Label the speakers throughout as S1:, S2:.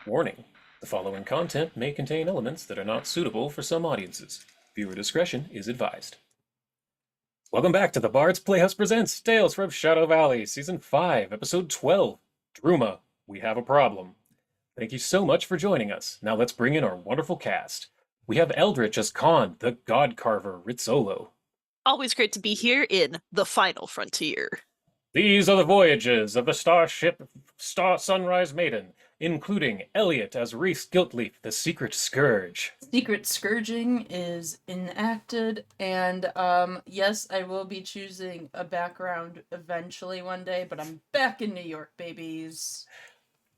S1: Warning: the following content may contain elements that are not suitable for some audiences. Viewer discretion is advised. Welcome back to the Bard's Playhouse Presents Tales from Shadow Valley, Season 5, Episode 12, Druma, We Have a Problem. Thank you so much for joining us. Now let's bring in our wonderful cast. We have Eldritch as Khan, the God Carver Rizzolo.
S2: Always great to be here in The Final Frontier.
S1: These are the voyages of the starship Star Sunrise Maiden, including Elliot as Reese Giltleaf, the Secret Scourge.
S3: Secret Scourging is enacted, and yes, I will be choosing a background eventually one day, but I'm back in New York, babies.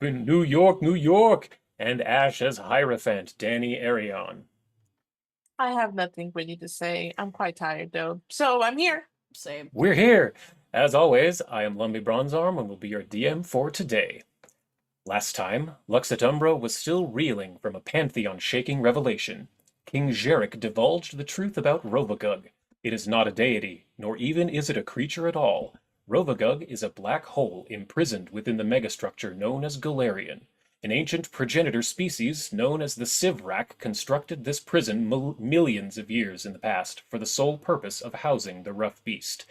S1: In New York, New York, and Ash as Hierophant, Danny Arion.
S4: I have nothing really to say. I'm quite tired though, so I'm here.
S3: Same.
S1: We're here! As always, I am Lumby Bronzearm and will be your DM for today. Last time, Lux Et Umbra was still reeling from a pantheon-shaking revelation. King Jarek divulged the truth about Rovagug. It is not a deity, nor even is it a creature at all. Rovagug is a black hole imprisoned within the megastructure known as Galarian. An ancient progenitor species known as the Sivrak constructed this prison millions of years in the past for the sole purpose of housing the rough beast.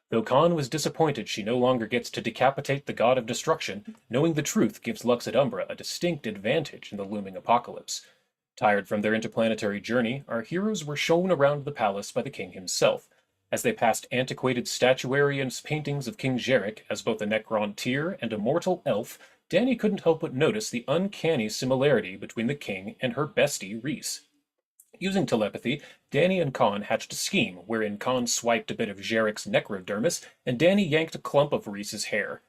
S1: Though Khan was disappointed she no longer gets to decapitate the god of destruction, knowing the truth gives Lux Et Umbra a distinct advantage in the looming apocalypse. Tired from their interplanetary journey, our heroes were shown around the palace by the king himself. As they passed antiquated statuary and paintings of King Jarek as both a Necrontyr and a mortal elf, Danny couldn't help but notice the uncanny similarity between the king and her bestie Reese. Using telepathy, Danny and Khan hatched a scheme wherein Khan swiped a bit of Jarek's necrodermis and Danny yanked a clump of Reese's hair.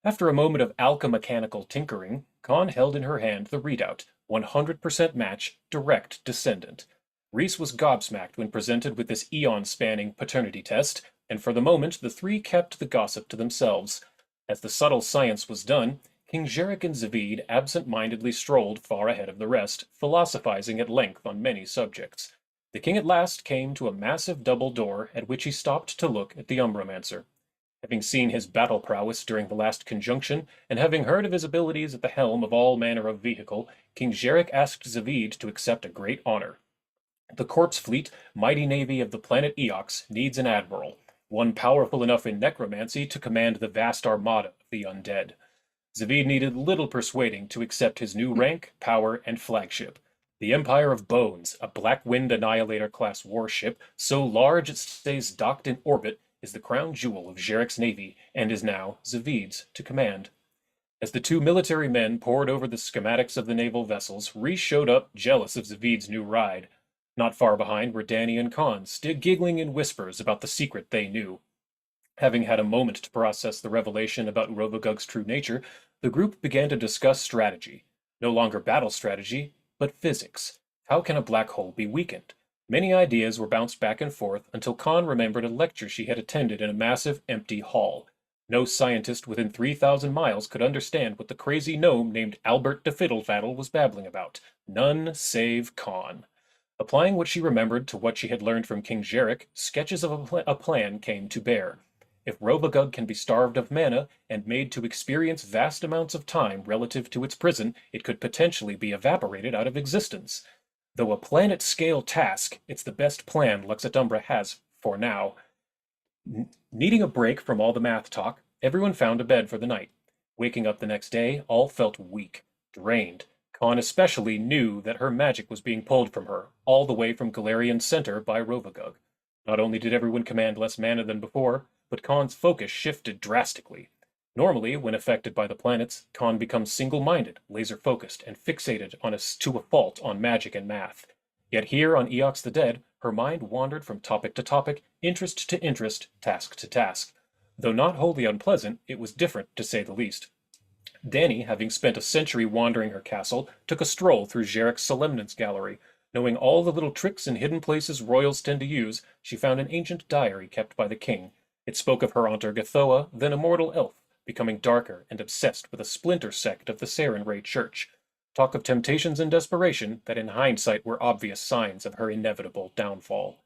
S1: After a moment of alchemechanical tinkering, Khan held in her hand the readout, 100% match, direct descendant. Reese was gobsmacked when presented with this eon-spanning paternity test, and for the moment the three kept the gossip to themselves. As the subtle science was done, King Jarek and Zavid absent-mindedly strolled far ahead of the rest, philosophizing at length on many subjects. The king at last came to a massive double door at which he stopped to look at the Umbramancer. Having seen his battle prowess during the last conjunction, and having heard of his abilities at the helm of all manner of vehicle, King Jarek asked Zavid to accept a great honor. The corpse fleet, mighty navy of the planet Eox, needs an admiral, one powerful enough in necromancy to command the vast armada of the undead. Zavid needed little persuading to accept his new rank, power, and flagship. The Empire of Bones, a Black Wind Annihilator-class warship so large it stays docked in orbit, is the crown jewel of Jarek's navy and is now Zavid's to command. As the two military men pored over the schematics of the naval vessels, Reese showed up, jealous of Zavid's new ride. Not far behind were Danny and Khan, still giggling in whispers about the secret they knew. Having had a moment to process the revelation about Rovagug's true nature, the group began to discuss strategy. No longer battle strategy, but physics. How can a black hole be weakened? Many ideas were bounced back and forth until Khan remembered a lecture she had attended in a massive, empty hall. No scientist within 3,000 miles could understand what the crazy gnome named Albert de Fiddlefaddle was babbling about. None save Khan. Applying what she remembered to what she had learned from King Jarek, sketches of a plan came to bear. If Rovagug can be starved of mana and made to experience vast amounts of time relative to its prison, it could potentially be evaporated out of existence. Though a planet-scale task, it's the best plan Lux Et Umbra has for now. Needing a break from all the math talk, everyone found a bed for the night. Waking up the next day, all felt weak, drained. Khan especially knew that her magic was being pulled from her, all the way from Galarian Center by Rovagug. Not only did everyone command less mana than before, but Khan's focus shifted drastically. Normally, when affected by the planets, Khan becomes single-minded, laser-focused, and fixated to a fault on magic and math. Yet here on Eox the Dead, her mind wandered from topic to topic, interest to interest, task to task. Though not wholly unpleasant, it was different to say the least. Danny, having spent a century wandering her castle, took a stroll through Jarek's Solemnance Gallery. Knowing all the little tricks and hidden places royals tend to use, she found an ancient diary kept by the king. It spoke of her aunt Ergothoa, then a mortal elf, becoming darker and obsessed with a splinter sect of the Sarenrae Church. Talk of temptations and desperation that in hindsight were obvious signs of her inevitable downfall.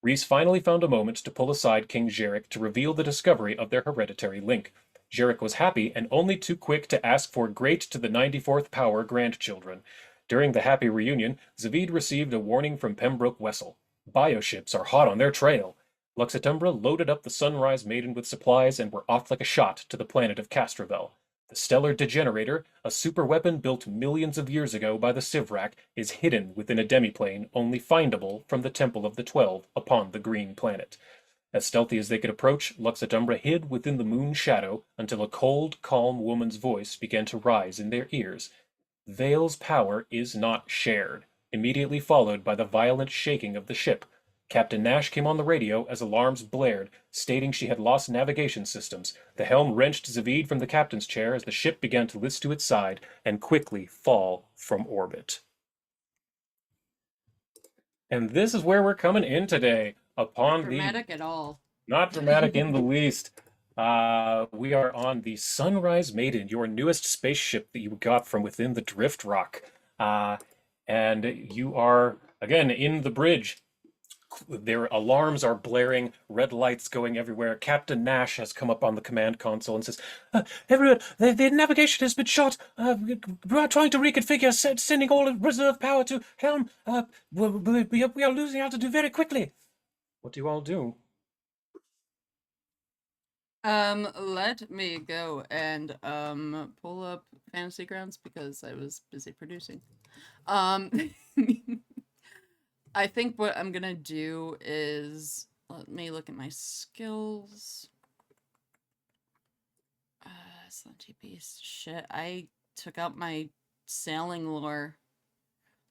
S1: Reese finally found a moment to pull aside King Jarek to reveal the discovery of their hereditary link. Jarek was happy and only too quick to ask for great to the 94th power grandchildren. During the happy reunion, Zavid received a warning from Pembroke Wessel. Bioships are hot on their trail. Lux Et Umbra loaded up the Sunrise Maiden with supplies and were off like a shot to the planet of Castrovel. The Stellar Degenerator, a superweapon built millions of years ago by the Sivrak, is hidden within a demiplane only findable from the Temple of the 12 upon the green planet. As stealthy as they could approach, Lux Et Umbra hid within the moon's shadow until a cold, calm woman's voice began to rise in their ears. Vale's power is not shared, immediately followed by the violent shaking of the ship. Captain Nash came on the radio as alarms blared, stating she had lost navigation systems. The helm wrenched Zavid from the captain's chair as the ship began to list to its side and quickly fall from orbit. And this is where we're coming in today.
S3: Not dramatic at all.
S1: Not dramatic in the least. We are on the Sunrise Maiden, your newest spaceship that you got from within the Drift Rock. And you are, again, in the bridge. Their alarms are blaring, red lights going everywhere. Captain Nash has come up on the command console and says, everyone, the navigation has been shot. We are trying to reconfigure, sending all reserve power to helm. We are losing altitude very quickly. What do you all do?
S3: Let me go and pull up Fantasy Grounds because I was busy producing. I think what I'm gonna do is let me look at my skills. Slenty Beast. Shit, I took out my sailing lore,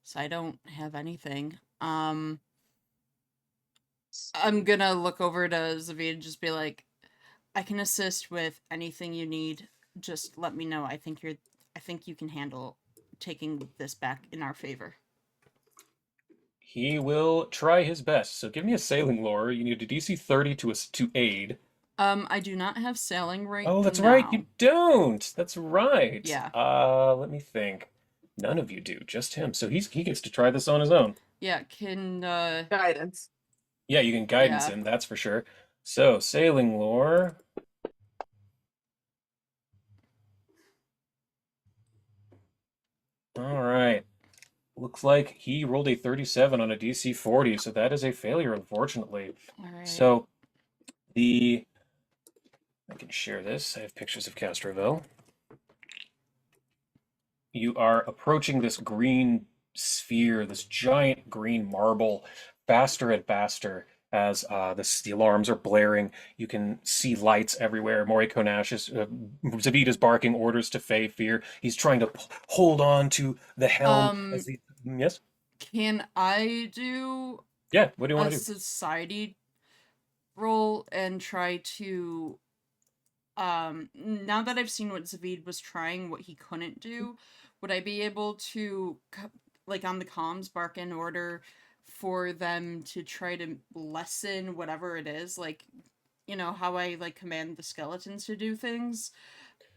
S3: so I don't have anything. I'm gonna look over to Zavid and just be like, I can assist with anything you need. Just let me know. I think you can handle taking this back in our favor.
S1: He will try his best. So give me a sailing lore. You need a DC 30 to aid.
S3: I do not have sailing right now.
S1: Oh, that's right, you don't. That's right.
S3: Yeah.
S1: Let me think. None of you do, just him. So he gets to try this on his own.
S3: Yeah, can
S4: Guidance.
S1: Yeah, you can guidance
S3: Yeah.
S1: him, that's for sure. So, sailing lore. All right. Looks like he rolled a 37 on a DC 40, so that is a failure, unfortunately.
S3: all right.
S1: So, I can share this. I have pictures of Castrovel. You are approaching this green sphere, this giant green marble, faster and faster as the alarms are blaring. You can see lights everywhere. Morikonash is, Zabid is barking orders to Faye Fear. He's trying to hold on to the helm. Yes?
S3: Can I do
S1: Yeah, what do you
S3: a
S1: want to do?
S3: society roll and try to now that I've seen what Zavid was trying, what he couldn't do, would I be able to like on the comms bark in order for them to try to lessen whatever it is, like, you know how I like command the skeletons to do things?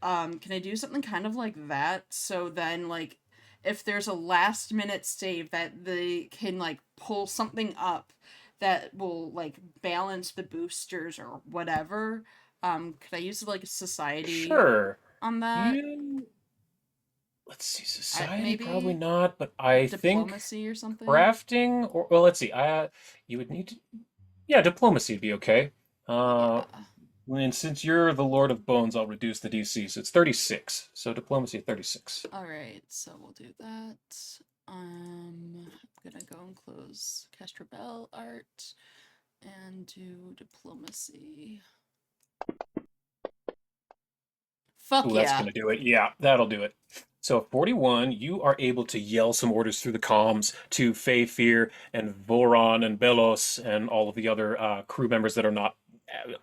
S3: Can I do something kind of like that, so then like if there's a last minute save that they can like pull something up that will like balance the boosters or whatever? Could I use like a society
S1: Sure.
S3: on that?
S1: Let's see, society
S3: maybe
S1: probably not, but I think
S3: diplomacy or something?
S1: crafting or well, let's see. You would need to, yeah, diplomacy would be okay.
S3: Yeah.
S1: And since you're the Lord of Bones, I'll reduce the DC, so it's 36. So diplomacy 36.
S3: Alright, so we'll do that. I'm gonna go and close Castrovel art and do diplomacy. Fuck
S1: Ooh, that's
S3: yeah.
S1: gonna do it. Yeah, that'll do it. So 41, you are able to yell some orders through the comms to Faye Fear and Voron and Belos and all of the other crew members that are not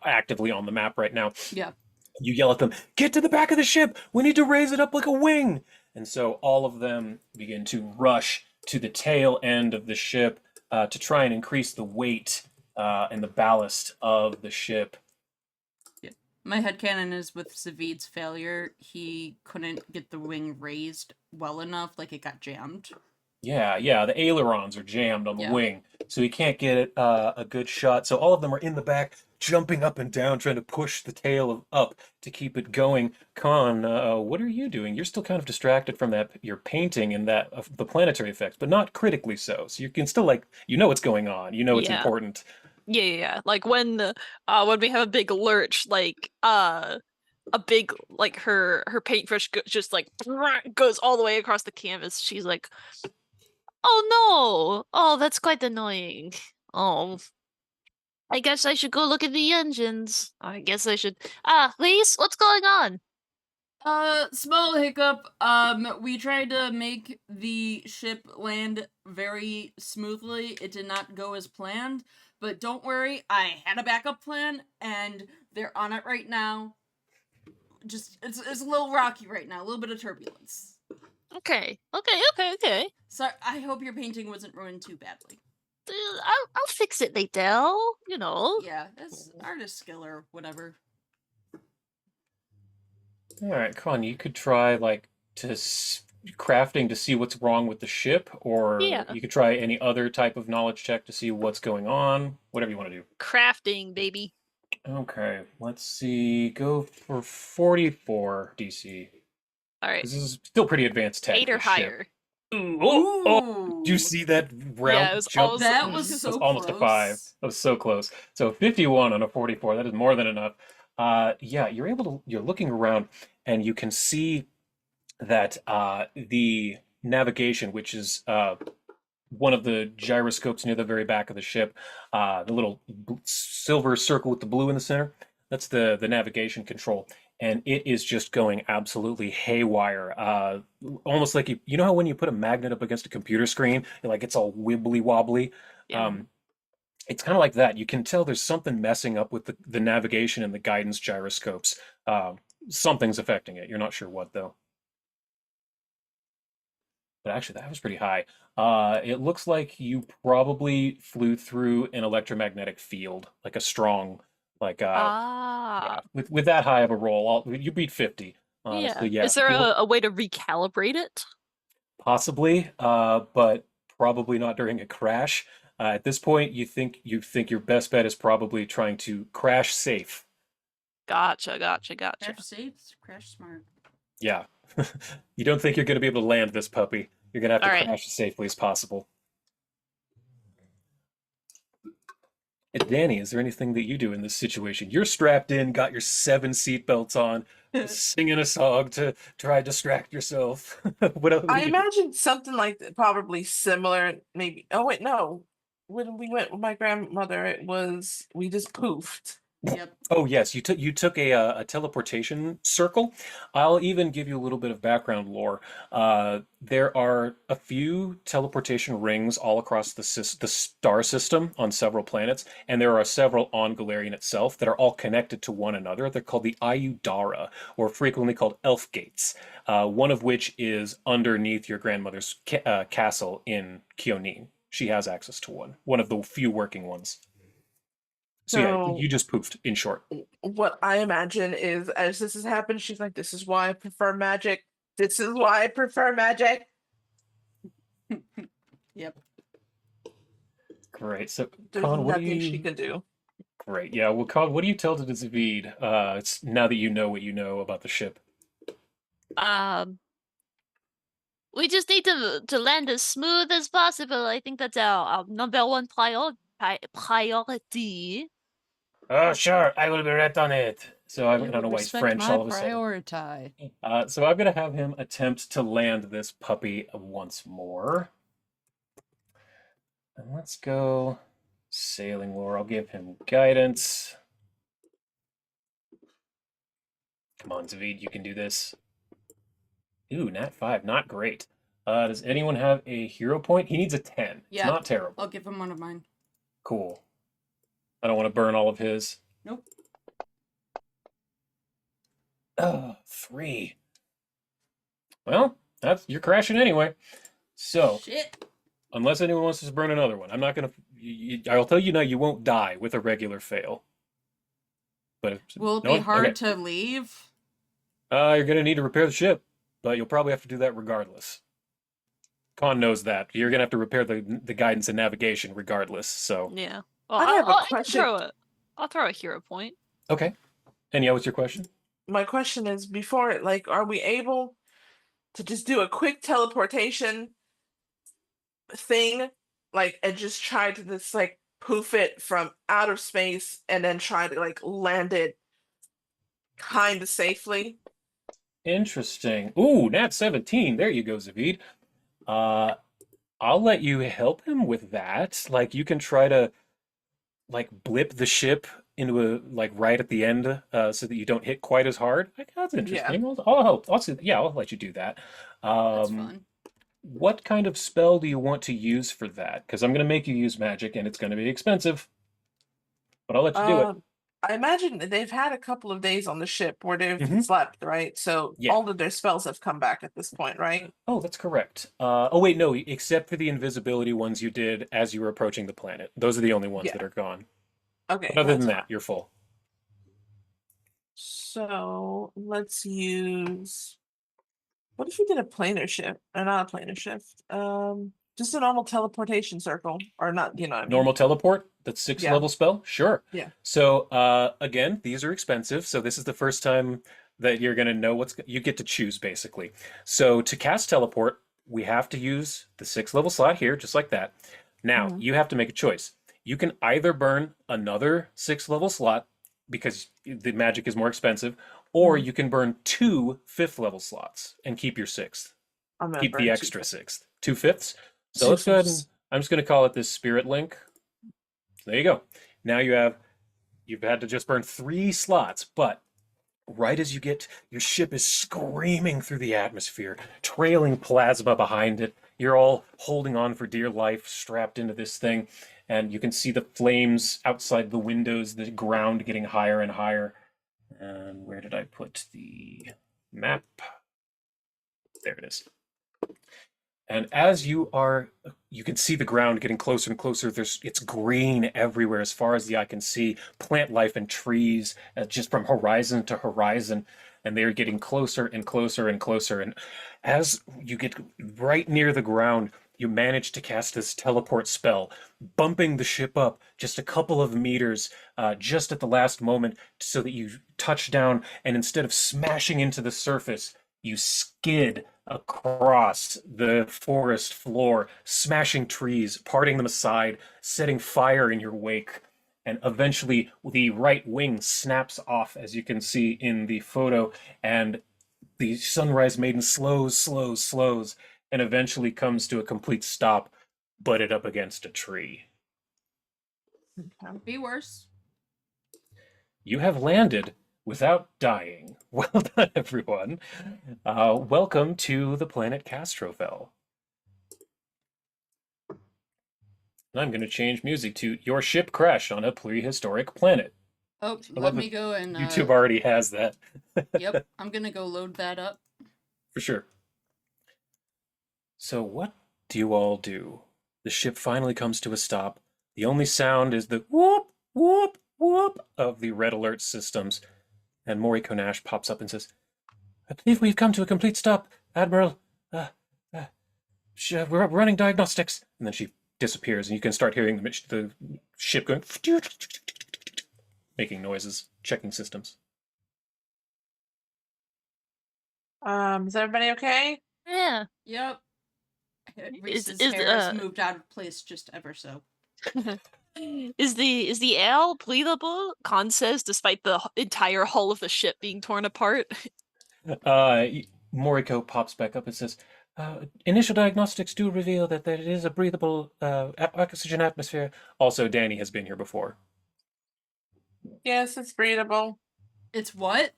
S1: actively on the map right now.
S3: Yeah.
S1: You yell at them, get to the back of the ship! We need to raise it up like a wing! And so all of them begin to rush to the tail end of the ship to try and increase the weight and the ballast of the ship.
S3: My headcanon is with Zavid's failure, he couldn't get the wing raised well enough, like it got jammed.
S1: Yeah, the ailerons are jammed on the
S3: Yeah.
S1: wing, so he can't get a good shot. So all of them are in the back, jumping up and down, trying to push the tail up to keep it going. Con, what are you doing? You're still kind of distracted from that, your painting and that of the planetary effects, but not critically so. So you can still like, you know what's going on. You know it's
S2: Yeah.
S1: important.
S2: Yeah. Like when we have a big lurch, like a big like her paintbrush just like goes all the way across the canvas. She's like, "Oh no! Oh, that's quite annoying. Oh, I guess I should go look at the engines. I guess I should. Ah, Lise, what's going on?"
S3: Small hiccup. We tried to make the ship land very smoothly. It did not go as planned, but don't worry, I had a backup plan, and they're on it right now. Just it's a little rocky right now, a little bit of turbulence.
S2: Okay.
S3: So I hope your painting wasn't ruined too badly.
S2: I'll fix it later. You know.
S3: Yeah, it's artist skill or whatever.
S1: All right, Con, you could try like crafting to see what's wrong with the ship, or
S2: Yeah.
S1: you could try any other type of knowledge check to see what's going on. Whatever you want to do.
S2: Crafting, baby.
S1: Okay, let's see. Go for 44 DC.
S2: All right.
S1: This is still pretty advanced tech,
S2: 8 or
S1: this ship.
S2: higher.
S1: Ooh, oh, did you see that round
S2: Yeah, it was
S1: jump?
S2: almost-
S3: That was
S1: That's
S3: so
S1: almost a 5.
S3: close.
S1: That was so close. So 51 on a 44, that is more than enough. Yeah, you're looking around and you can see that the navigation, which is one of the gyroscopes near the very back of the ship, the little silver circle with the blue in the center, that's the navigation control. And it is just going absolutely haywire. Almost like you know how when you put a magnet up against a computer screen, like it's all wibbly wobbly.
S2: Yeah.
S1: It's kind of like that. You can tell there's something messing up with the navigation and the guidance gyroscopes. Something's affecting it. You're not sure what though. But actually, that was pretty high. It looks like you probably flew through an electromagnetic field, like a strong, like yeah.
S2: Ah.
S1: With that high of a roll, you beat 50.
S2: Yeah.
S1: So yeah,
S2: Is there a way to recalibrate it?
S1: possibly, but probably not during a crash. At this point, you think your best bet is probably trying to crash safe.
S2: Gotcha.
S3: Crash safe, crash smart.
S1: Yeah. You don't think you're going to be able to land this puppy. You're going to have to
S2: All right.
S1: crash as safely as possible. Danny, is there anything that you do in this situation? You're strapped in, got your 7 seatbelts on, singing a song to try to distract yourself. What else?
S4: I imagine something like that, probably similar. Maybe. Oh wait, no. When we went with my grandmother, it was we just poofed.
S3: Yep.
S1: Oh yes, you took a teleportation circle. I'll even give you a little bit of background lore. There are a few teleportation rings all across the star system on several planets, and there are several on Galarian itself that are all connected to one another. They're called the Ayudara, or frequently called Elf Gates. One of which is underneath your grandmother's castle in Kyonin. She has access to one of the few working ones. So yeah,
S4: So
S1: you just poofed in short.
S4: what I imagine is, as this has happened, she's like, "This is why I prefer magic. This is why I prefer magic."
S3: Yep.
S1: Great. So
S4: There's
S1: Con, what do
S4: nothing she
S1: you
S4: can do.
S1: great. Yeah, well Con, what do you tell to David? It's now that you know what you know about the ship.
S2: Um, we just need to land as smooth as possible. I think that's our number one priority.
S1: Oh sure, I will be right on it. So I don't know why he's
S3: Respect
S1: French
S3: my
S1: all of a sudden.
S3: priority.
S1: So I'm gonna have him attempt to land this puppy once more. And let's go sailing lore. I'll give him guidance. Come on, David, you can do this. Ooh, nat 5, not great. Does anyone have a hero point? He needs a 10.
S3: Yeah.
S1: It's not terrible.
S3: I'll give him one of mine.
S1: Cool. I don't want to burn all of his.
S3: Nope.
S1: 3. Well, you're crashing anyway. So,
S3: Shit.
S1: unless anyone wants to burn another one, I'm not gonna. I'll tell you now, you won't die with a regular fail. But
S3: Will it
S1: no
S3: be
S1: one?
S3: hard
S1: Okay.
S3: to leave?
S1: You're gonna need to repair the ship, but you'll probably have to do that regardless. Con knows that. You're gonna have to repair the guidance and navigation regardless. So
S2: Yeah. Well,
S4: I have a
S2: I can
S4: question.
S2: I'll throw a hero point.
S1: okay. And yeah, what's your question?
S4: My question is, before it, like, are we able to just do a quick teleportation thing, like, and just try to just like poof it from outer space and then try to like land it kind of safely?
S1: Interesting. Ooh, nat 17. There you go, Zavid. Uh, I'll let you help him with that. Like you can try to like blip the ship into a like right at the end, so that you don't hit quite as hard. Like, that's
S4: Yeah,
S1: interesting. I'll help. Yeah, I'll let you do that.
S3: That's
S1: Um,
S3: fun.
S1: what kind of spell do you want to use for that? Because I'm gonna make you use magic, and it's gonna be expensive, but I'll let you do it.
S4: I imagine that they've had a couple of days on the ship where they've
S1: Mhm.
S4: slept, right? So
S1: Yeah.
S4: all of their spells have come back at this point, right?
S1: Oh, that's correct. Oh wait, no, except for the invisibility ones you did as you were approaching the planet. Those are the only ones
S4: Yeah.
S1: that are gone.
S4: Okay,
S1: But other
S4: that's
S1: than
S4: fine.
S1: that, you're full.
S4: So let's use. What if we did a planar shift? Or not a planar shift? Just a normal teleportation circle, or not? You know what I mean?
S1: Normal teleport, that's 6
S4: Yeah.
S1: level spell? Sure.
S4: Yeah.
S1: So again, these are expensive, so this is the first time that you're gonna know you get to choose basically. So to cast teleport, we have to use the 6 level slot here, just like that. Now,
S4: Mhm.
S1: you have to make a choice. You can either burn another 6 level slot because the magic is more expensive, or
S4: Mhm.
S1: you can burn 2 5th level slots and keep your 6th.
S4: I'm gonna
S1: Keep the
S4: burn
S1: extra 6th. 2/5. So
S4: two
S1: let's go ahead and
S4: fifths.
S1: I'm just going to call it this spirit link. There you go. Now you've had to just burn 3 slots, but right as your ship is screaming through the atmosphere, trailing plasma behind it. You're all holding on for dear life, strapped into this thing, and you can see the flames outside the windows, the ground getting higher and higher. And where did I put the map? There it is. And as you can see the ground getting closer and closer. It's green everywhere as far as the eye can see. Plant life and trees, just from horizon to horizon, and they're getting closer and closer and closer. And as you get right near the ground, you manage to cast this teleport spell, bumping the ship up just a couple of meters, just at the last moment, so that you touch down. And instead of smashing into the surface, you skid across the forest floor, smashing trees, parting them aside, setting fire in your wake. And eventually, the right wing snaps off, as you can see in the photo, and the Sunrise Maiden slows, and eventually comes to a complete stop, butted up against a tree.
S3: Could be worse.
S1: You have landed without dying. Well done, everyone. Welcome to the planet Castrovel. I'm going to change music to Your Ship Crashed on a Prehistoric Planet.
S3: Oh,
S1: I
S3: let
S1: love
S3: me
S1: that
S3: go and
S1: YouTube already has that.
S3: yep, I'm gonna go load that up.
S1: For sure. So what do you all do? The ship finally comes to a stop. The only sound is the whoop, whoop, whoop of the red alert systems. And Moriko Nash pops up and says, I believe we've come to a complete stop, Admiral. Uh, uh, we're running diagnostics. And then she disappears, and you can start hearing the ship going, making noises, checking systems.
S4: Is everybody okay?
S2: Yeah.
S3: Yep.
S2: Is
S3: Reese's
S2: is
S3: hair has moved out of place just ever so.
S2: is the Al breathable? Khan says, despite the entire hull of the ship being torn apart.
S1: Moriko pops back up and says, initial diagnostics do reveal that there is a breathable oxygen atmosphere. Also, Danny has been here before.
S4: Yes, it's breedable.
S3: It's what?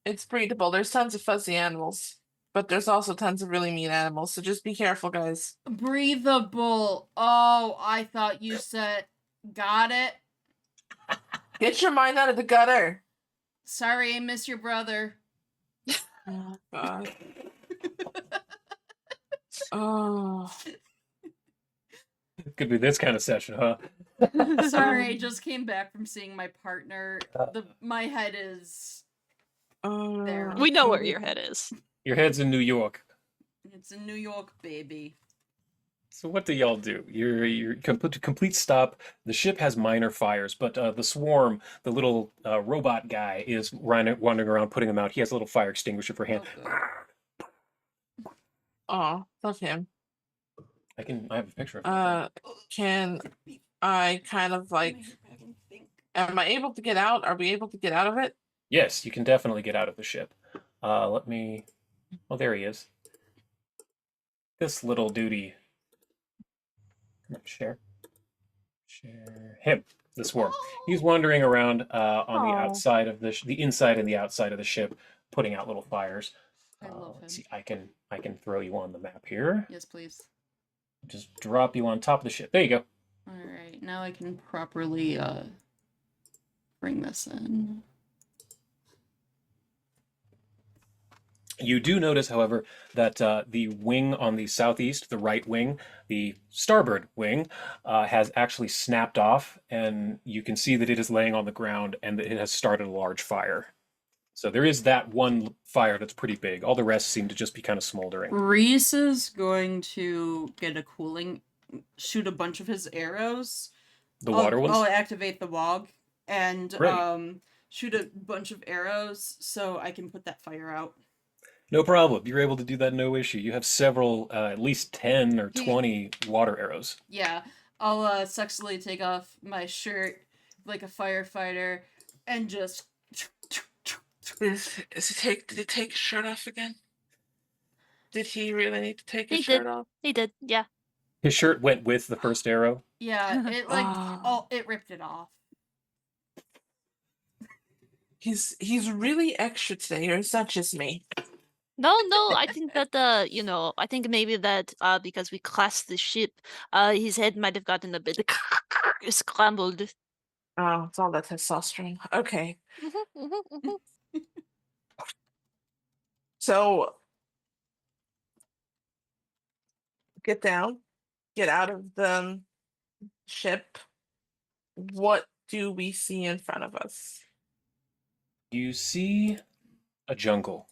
S4: It's breedable. There's tons of fuzzy animals, but there's also tons of really mean animals. So just be careful, guys.
S3: Breathable. Oh, I thought you said. Got it.
S4: Get your mind out of the gutter.
S3: Sorry, I miss your brother.
S4: Oh God. Oh.
S1: Could be this kind of session, huh?
S3: Sorry, I just came back from seeing my partner. My head is there.
S2: We know where your head is.
S1: Your head's in New York.
S3: It's a New York baby.
S1: So what do y'all do? You're complete stop. The ship has minor fires, but the swarm, the little robot guy, is wandering around putting them out. He has a little fire extinguisher for hand.
S3: Oh, good.
S4: Oh, love him.
S1: I have a picture of him.
S4: Can I kind of like? Am I able to get out? Are we able to get out of it?
S1: Yes, you can definitely get out of the ship. Let me. Oh, there he is. This little duty. Come on, share him. The swarm. He's wandering around on the
S4: Oh.
S1: outside of the inside and the outside of the ship, putting out little fires.
S3: I love
S1: Let's
S3: him.
S1: see. I can throw you on the map here.
S3: Yes, please.
S1: Just drop you on top of the ship. There you go.
S3: Alright, now I can properly bring this in.
S1: You do notice, however, that the wing on the southeast, the right wing, the starboard wing, has actually snapped off, and you can see that it is laying on the ground and that it has started a large fire. So there is that one fire that's pretty big. All the rest seem to just be kind of smoldering.
S3: Reese is going to get a shoot a bunch of his arrows.
S1: The water ones?
S3: I'll activate the WOG and
S1: Great.
S3: shoot a bunch of arrows so I can put that fire out.
S1: No problem. You're able to do that, no issue. You have several, at least 10 or 20 water arrows.
S3: Yeah, I'll sexily take off my shirt like a firefighter and just.
S4: Did he take his shirt off again? Did he really need to take his
S2: He
S4: shirt
S2: did.
S4: off?
S2: He did, yeah.
S1: His shirt went with the first arrow.
S3: Yeah, it like
S4: Oh.
S3: it ripped it off.
S4: He's really extra today, or is that just me?
S2: No, I think that I think maybe that because we classed the ship, his head might have gotten a bit scrambled.
S4: Oh, it's all that testosterone. Okay. So get down, get out of the ship. What do we see in front of us?
S1: You see a jungle,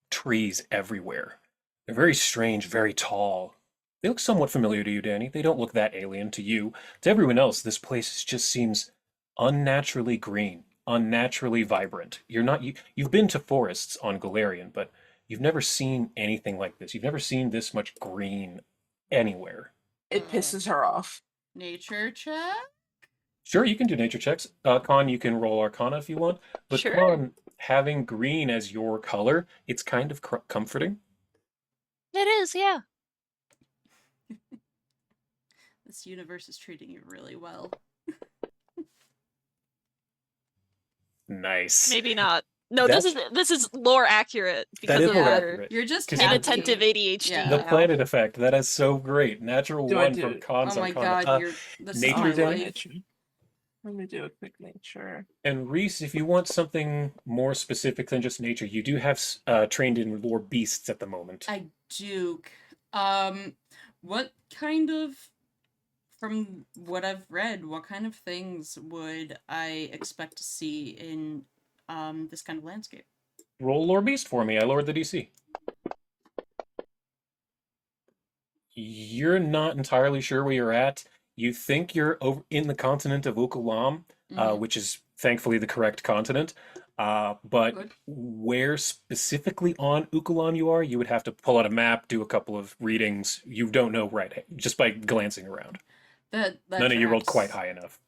S1: trees everywhere. They're very strange, very tall. They look somewhat familiar to you, Danny. They don't look that alien to you. To everyone else, this place just seems unnaturally green, unnaturally vibrant. You've been to forests on Galarian, but you've never seen anything like this. You've never seen this much green anywhere.
S4: It pisses her off.
S3: Nature check.
S1: Sure, you can do nature checks. Con, you can roll Arcana if you want. But
S2: Sure.
S1: Con, having green as your color, it's kind of comforting.
S2: It is, yeah.
S3: This universe is treating you really well.
S1: Nice.
S2: Maybe not. No, this is lore accurate because
S1: That is
S2: of
S1: more
S2: our
S1: accurate.
S3: You're just
S1: 'Cause
S3: happy.
S2: inattentive ADHD.
S3: Yeah.
S1: The
S2: now.
S1: planet effect. That is so great. Natural
S4: Do I
S1: one
S4: do
S1: from
S4: it?
S1: Con's
S3: Oh my
S1: Arcana.
S3: god, this is
S1: nature
S3: my
S1: damage?
S3: life.
S4: Nature. Let me do a quick nature.
S1: And Reese, if you want something more specific than just nature, you do have trained in lore beasts at the moment.
S3: I do. What kind of, from what I've read, what kind of things would I expect to see in this kind of landscape?
S1: Roll lore beast for me. I lowered the DC. You're not entirely sure where you're at. You think you're over in the continent of Ukulam,
S3: Mhm.
S1: which is thankfully the correct continent. But
S3: Good.
S1: where specifically on Ukulam you are, you would have to pull out a map, do a couple of readings. You don't know right just by glancing around.
S3: That
S1: None of you rolled
S3: tracks.
S1: quite high enough.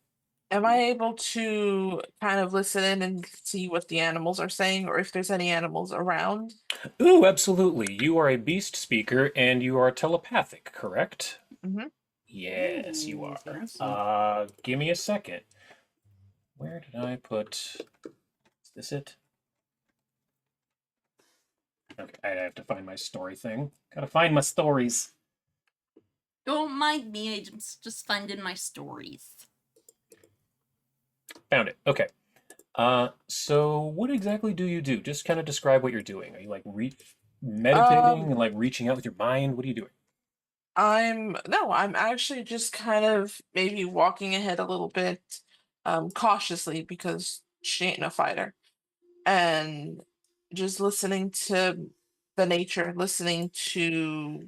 S4: Am I able to kind of listen in and see what the animals are saying, or if there's any animals around?
S1: Ooh, absolutely. You are a beast speaker and you are telepathic, correct?
S4: Mhm.
S1: Yes, you
S3: Ooh,
S1: are.
S3: fancy.
S1: Give me a second. Where did I put? Is this it? Okay, I have to find my story thing. Gotta find my stories.
S3: Don't mind me, I'm just finding my stories.
S1: Found it. Okay. So what exactly do you do? Just kind of describe what you're doing. Are you like meditating and like reaching out with your mind? What are you doing?
S4: I'm actually just kind of maybe walking ahead a little bit, cautiously because she ain't no fighter, and just listening to the nature, listening to,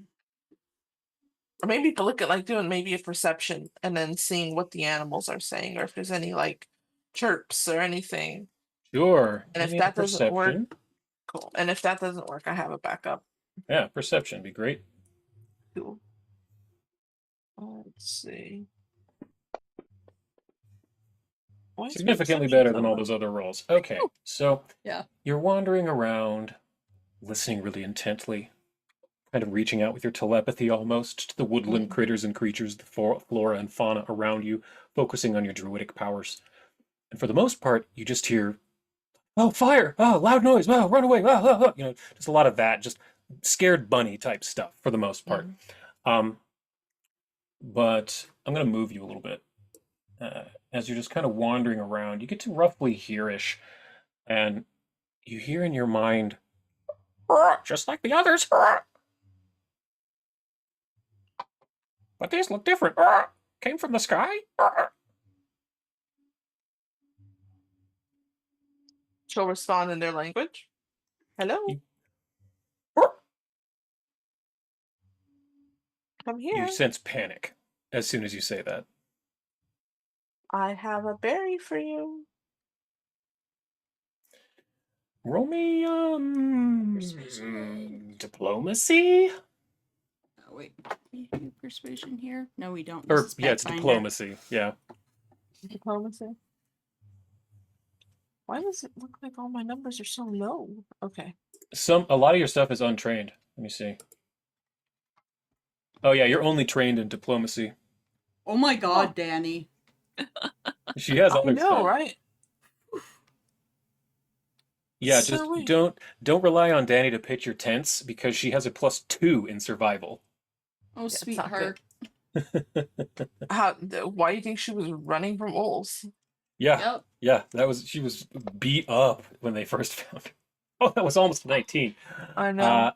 S4: or maybe to look at like doing maybe a perception and then seeing what the animals are saying, or if there's any like chirps or anything.
S1: Sure.
S4: And
S1: Give
S4: if
S1: me a
S4: that doesn't work,
S1: perception.
S4: cool. And if that doesn't work, I have a backup.
S1: Yeah, perception be great.
S4: Cool. Let's see. Why is my
S1: Significantly
S4: perception
S1: better
S4: so
S1: than all
S4: low?
S1: those other rolls. Okay, so
S3: Yeah.
S1: you're wandering around, listening really intently, kind of reaching out with your telepathy almost to the woodland critters and creatures, the flora and fauna around you, focusing on your druidic powers. And for the most part, you just hear, oh, fire! Oh, loud noise! Oh, run away! You know, just a lot of that, just scared bunny type stuff for the most part.
S4: Mhm.
S1: But I'm going to move you a little bit. As you're just kind of wandering around, you get to roughly here-ish, and you hear in your mind, just like the others, but these look different. Came from the sky?
S4: She'll respond in their language. Hello,
S1: You,
S4: I'm
S1: you
S4: here.
S1: sense panic as soon as you say that.
S4: I have a berry for you.
S1: Roll me,
S3: Persuasion.
S1: diplomacy?
S3: Oh, wait. We do persuasion here? No, we don't.
S1: Or,
S3: This is
S1: yeah, it's
S3: Pathfinder.
S1: diplomacy, yeah.
S4: Diplomacy. Why does it look like all my numbers are so low? Okay.
S1: A lot of your stuff is untrained. Let me see. Oh, yeah, you're only trained in diplomacy.
S3: Oh my god,
S4: Oh.
S3: Danny.
S1: She has
S4: I
S1: other
S4: know,
S1: stuff.
S4: right?
S1: Yeah,
S4: So
S1: just
S4: wait.
S1: don't rely on Danny to pitch your tents because she has a +2 in survival.
S3: Oh,
S4: it's not
S3: sweetheart.
S4: Why do you think she was running from wolves?
S1: Yeah,
S3: Yep.
S1: yeah, she was beat up when they first found her. Oh, that was almost 19.
S4: I know.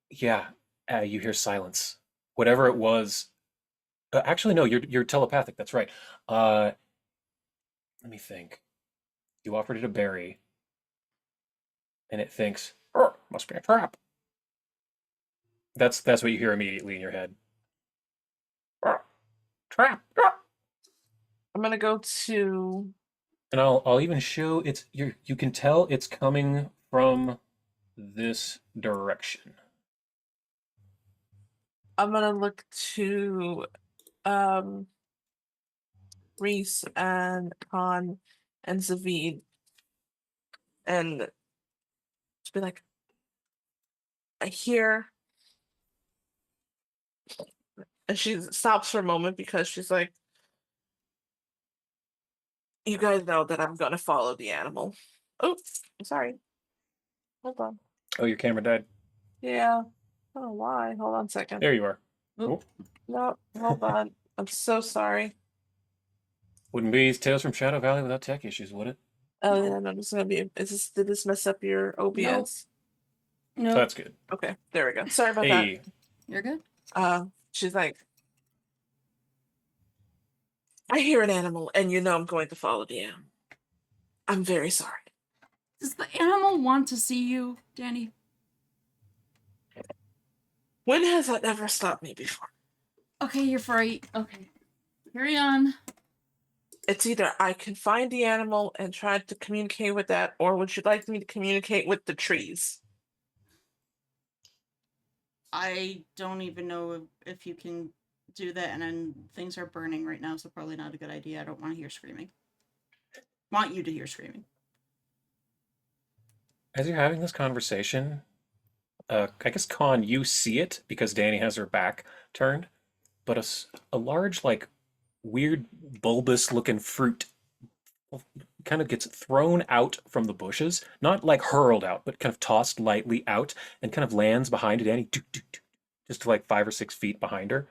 S1: Yeah, you hear silence. Whatever it was. Actually, no, you're telepathic. That's right. Let me think. You offered it a berry, and it thinks, "Oh, must be a trap." That's what you hear immediately in your head. "Oh, trap. Ah."
S4: I'm gonna go to.
S1: And I'll even show you can tell it's coming from this direction.
S4: I'm gonna look to Reese and Khan and Zavid and just be like, I hear. And she stops for a moment because she's like, you guys know that I'm gonna follow the animal. Oops, sorry. Hold on.
S1: Oh, your camera died.
S4: Yeah. I don't know why. Hold on a second.
S1: There you are.
S3: Oop.
S1: Oh,
S4: No, hold on. I'm so sorry.
S1: wouldn't be Tales from Shadow Valley without tech issues, would it?
S4: Oh
S3: No.
S4: yeah, no, this is gonna be. Did this mess up your OBS?
S3: No,
S1: So that's good.
S4: Okay, there we go. Sorry about that.
S1: Hey,
S3: you're good.
S4: She's like, I hear an animal, and you know I'm going to follow the animal. I'm very sorry.
S3: Does the animal want to see you, Danny?
S4: When has that ever stopped me before?
S3: Okay, you're free. Okay. Carry on.
S4: It's either I can find the animal and try to communicate with that, or would you like me to communicate with the trees?
S3: I don't even know if you can do that, and then things are burning right now, so probably not a good idea. I don't want to hear screaming. Want you to hear screaming.
S1: as you're having this conversation, I guess Con, you see it because Danny has her back turned, but a large, like, weird bulbous looking fruit kind of gets thrown out from the bushes, not like hurled out, but kind of tossed lightly out and kind of lands behind Danny, just to like 5 or 6 feet behind her.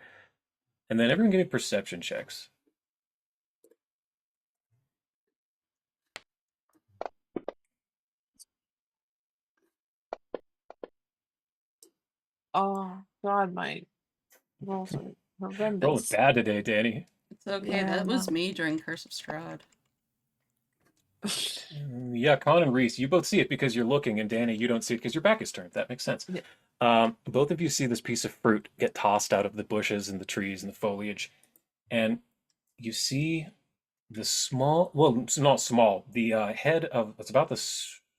S1: And then everyone give me perception checks.
S4: Oh God, my rolls are
S1: Rolling
S4: horrendous.
S1: bad today, Danny.
S3: It's okay.
S4: Yeah,
S3: That was
S4: no.
S3: me during Curse of Strahd.
S1: Yeah, Con and Reese, you both see it because you're looking, and Danny, you don't see it because your back is turned. That makes sense.
S4: Yeah.
S1: Both of you see this piece of fruit get tossed out of the bushes and the trees and the foliage, and you see the small, well, it's not small, the head of, it's about the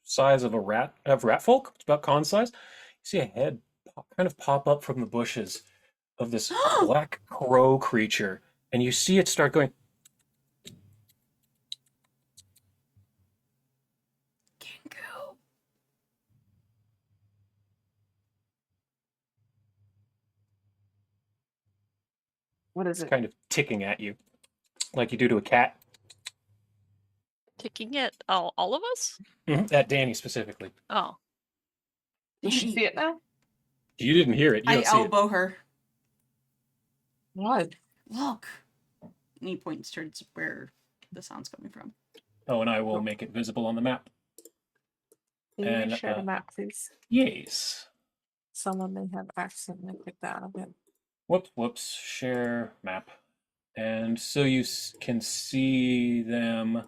S1: size of a rat, of rat folk. It's about Con's size. You see a head kind of pop up from the bushes of this black crow creature, and you see it start going.
S3: Kinko.
S4: What is
S1: It's
S4: it?
S1: kind of ticking at you, like you do to a cat.
S2: Ticking at all of us?
S1: At Danny specifically.
S2: Oh.
S4: Does she
S3: Danny,
S4: see it now?
S1: You didn't hear it. You
S3: I
S1: don't see it.
S3: elbow her.
S4: What?
S3: Look. And he points towards where the sound's coming from.
S1: Oh, and I will make it visible on the map.
S4: Can
S1: And,
S4: you share the map, please?
S1: Yes.
S4: Someone may have accidentally clicked out of it.
S1: Whoops. Share map. And so you can see them.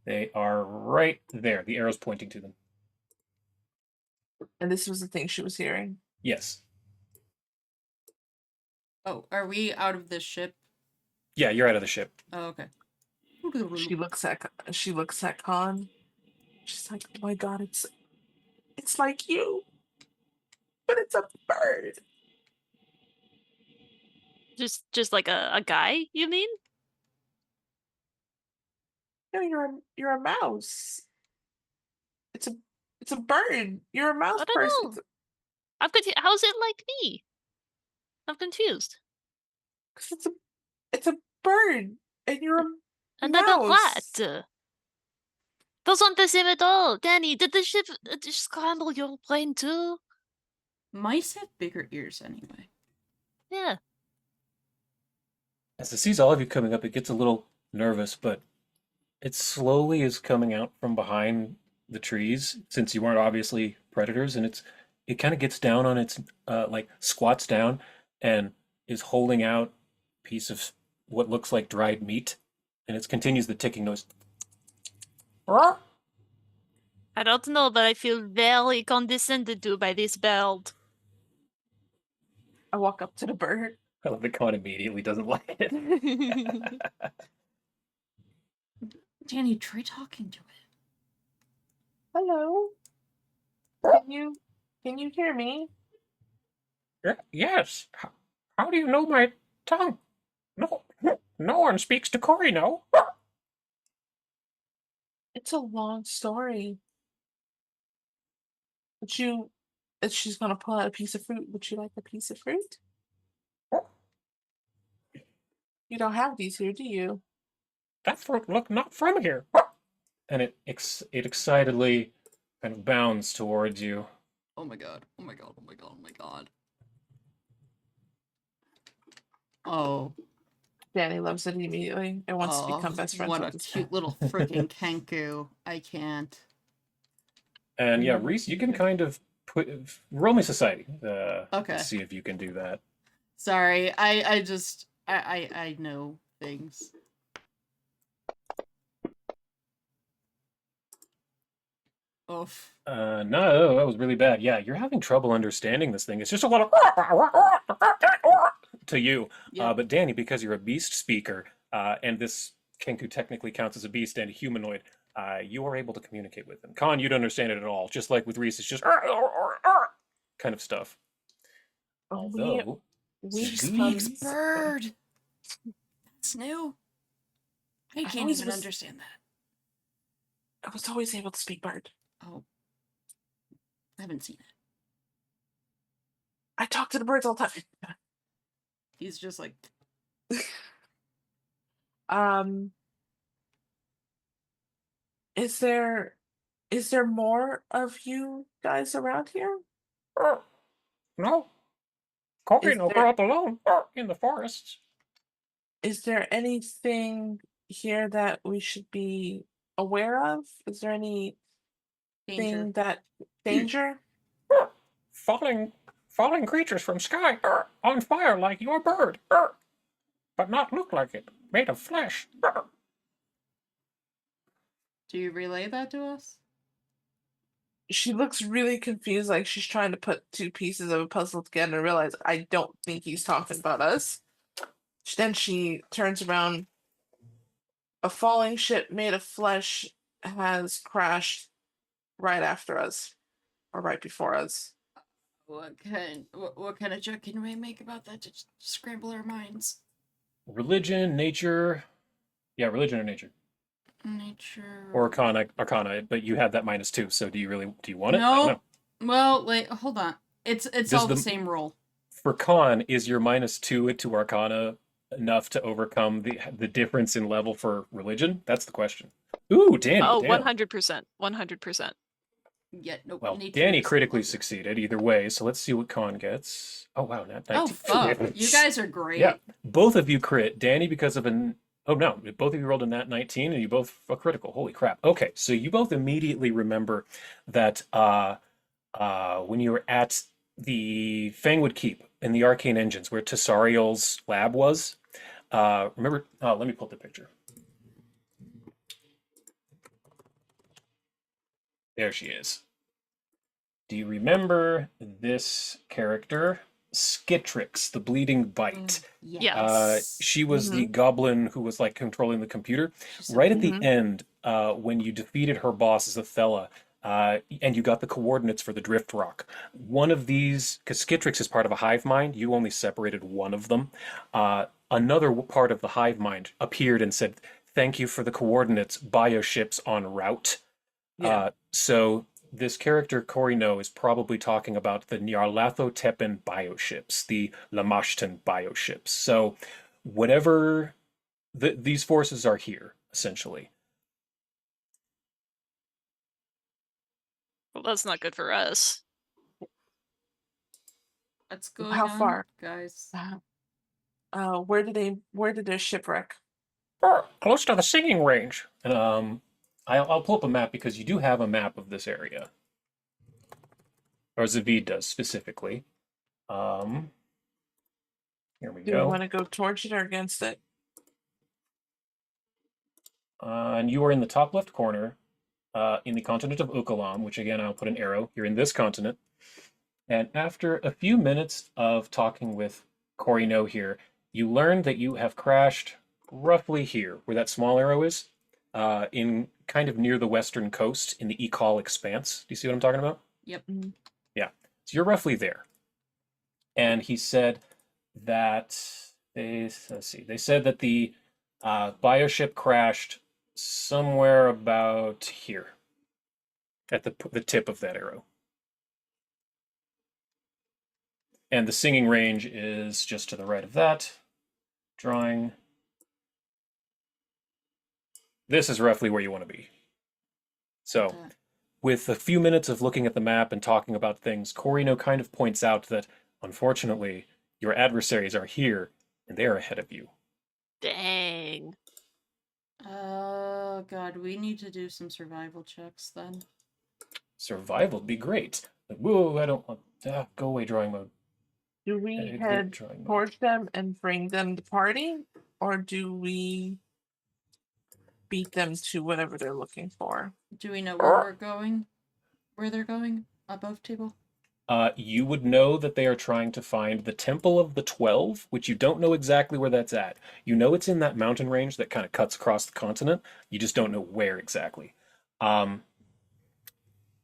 S1: They are right there. The arrow's pointing to them.
S4: And this was the thing she was hearing.
S1: Yes.
S3: Oh, are we out of this ship?
S1: Yeah, you're out of the ship.
S3: Oh, okay.
S4: She looks at Khan. She's like, "Oh my god, it's like you, but it's a bird."
S2: Just like a guy, you mean?
S4: No, you're a mouse. It's a bird. You're a mouse
S2: I don't
S4: person.
S2: know. I'm confused. How's it like me? I'm confused.
S4: It's a bird, and you're a
S2: And I'm a
S4: mouse.
S2: rat. Those aren't the same at all. Danny, did the ship just scramble your brain too?
S3: Mice have bigger ears anyway.
S2: Yeah.
S1: As it sees all of you coming up, it gets a little nervous, but it slowly is coming out from behind the trees, since you aren't obviously predators, and it kind of gets down on its like squats down and is holding out a piece of what looks like dried meat, and it continues the ticking noise.
S2: I don't know, but I feel very condescended to by this bird.
S4: I walk up to the bird.
S1: I love that Con immediately doesn't like it.
S3: Danny, try talking to it.
S4: Hello. Can you hear me?
S1: Yes. How do you know my tongue? No one speaks to Cory, no.
S4: It's a long story. She's gonna pull out a piece of fruit. Would you like a piece of fruit? You don't have these here, do you?
S1: That fruit look not from here. And it excitedly kind of bounds towards you.
S3: Oh my god. Oh my god. Oh my god. Oh my god. Oh.
S4: Danny loves it immediately and wants to
S3: Oh,
S4: become best friends
S3: what
S4: with
S3: a
S4: this
S3: cute little freaking Kenku. I can't.
S1: And yeah, Reese, you can kind of roll me society.
S3: Okay.
S1: To see if you can do that.
S3: Sorry, I know things. Oof.
S1: No, that was really bad. Yeah, you're having trouble understanding this thing. It's just a lot of to you.
S3: Yep.
S1: But Danny, because you're a beast speaker, and this Kenku technically counts as a beast and a humanoid, you are able to communicate with them. Con, you don't understand it at all. Just like with Reese, it's just kind of stuff. Although,
S4: we
S3: Speaks
S1: Beast.
S3: bird. That's new. I can't
S4: always
S3: even
S4: was-
S3: understand that.
S4: I was always able to speak bird.
S3: Oh. I haven't seen it.
S4: I talk to the birds all the time.
S3: He's just like,
S4: Is there more of you guys around here?
S1: No. Cory
S4: Is
S1: no
S4: there-
S1: grow up alone in the forests.
S4: Is there anything here that we should be aware of? Is there anything
S3: danger.
S4: that danger?
S1: Falling creatures from sky on fire like your bird, but not look like it, made of flesh.
S3: Do you relay that to us?
S4: She looks really confused, like she's trying to put two pieces of a puzzle together and realize I don't think he's talking about us. Then she turns around. A falling ship made of flesh has crashed right after us, or right before us.
S3: What kind of joke can we make about that to scramble our minds?
S1: Religion, nature. Yeah, religion or nature.
S3: Nature.
S1: Or arcana, but you have that -2, so do you want it? I don't
S3: No.
S1: know.
S3: Well, wait, hold on. It's
S1: Does
S3: all the same roll.
S1: For con, is your -2 to arcana enough to overcome the difference in level for religion? That's the question. Ooh, Danny,
S2: Oh,
S1: damn.
S2: 100%. 100%.
S3: Yeah, nope.
S1: Well,
S3: nature
S1: Danny
S3: is
S1: critically
S3: lower.
S1: succeeded either way, so let's see what con gets. Oh, wow, not 19.
S3: Oh fuck! You guys are great.
S1: Yeah, both of you crit. Danny because of an... Oh, no, both of you rolled a nat 19 and you both a critical. Holy crap. Okay, so you both immediately remember that when you were at the Fangwood Keep in the Arcane Engines where Tessariel's lab was, remember... Oh, let me pull up the picture. There she is. Do you remember this character? Skitrix, the Bleeding Bite.
S3: Yes.
S1: She was the goblin who was like controlling the computer.
S3: She's
S1: Right at the end, when you defeated her boss, Zathella, and you got the coordinates for the Drift Rock. One of these, because Skitrix is part of a hive mind, you only separated one of them. Another part of the hive mind appeared and said, "Thank you for the coordinates, bioships en route."
S4: Yeah.
S1: So this character, Corino, is probably talking about the Nyarlathotepin bioships, the Lamashtan bioships. So whatever these forces are here, essentially.
S2: Well, that's not good for us.
S3: What's going
S4: How
S3: on,
S4: far?
S3: guys?
S4: Where did their shipwreck?
S1: Close to the singing range. I'll pull up a map because you do have a map of this area. Or Zavid does, specifically. Here we
S4: Do
S1: go.
S4: you want to go towards it or against it?
S1: And you are in the top left corner, in the continent of Ukalam, which again, I'll put an arrow. You're in this continent. And after a few minutes of talking with Corino here, you learn that you have crashed roughly here, where that small arrow is, in kind of near the western coast in the Ekal Expanse. Do you see what I'm talking about?
S3: Yep.
S1: Yeah. So you're roughly there. And he said that they said that the bioship crashed somewhere about here at the tip of that arrow. And the singing range is just to the right of that. Drawing. This is roughly where you want to be. So, with a few minutes of looking at the map and talking about things, Corino kind of points out that, unfortunately, your adversaries are here, and they are ahead of you.
S2: Dang.
S3: Oh god, we need to do some survival checks then.
S1: Survival would be great. But, whoa, I don't want... go away, drawing mode.
S4: Do we
S1: Exit
S4: head
S1: drawing mode.
S4: towards them and bring them the party, or do we beat them to whatever they're looking for?
S3: Do we know where we're going? Where they're going? Above table?
S1: You would know that they are trying to find the Temple of the 12, which you don't know exactly where that's at. You know it's in that mountain range that kind of cuts across the continent. You just don't know where exactly.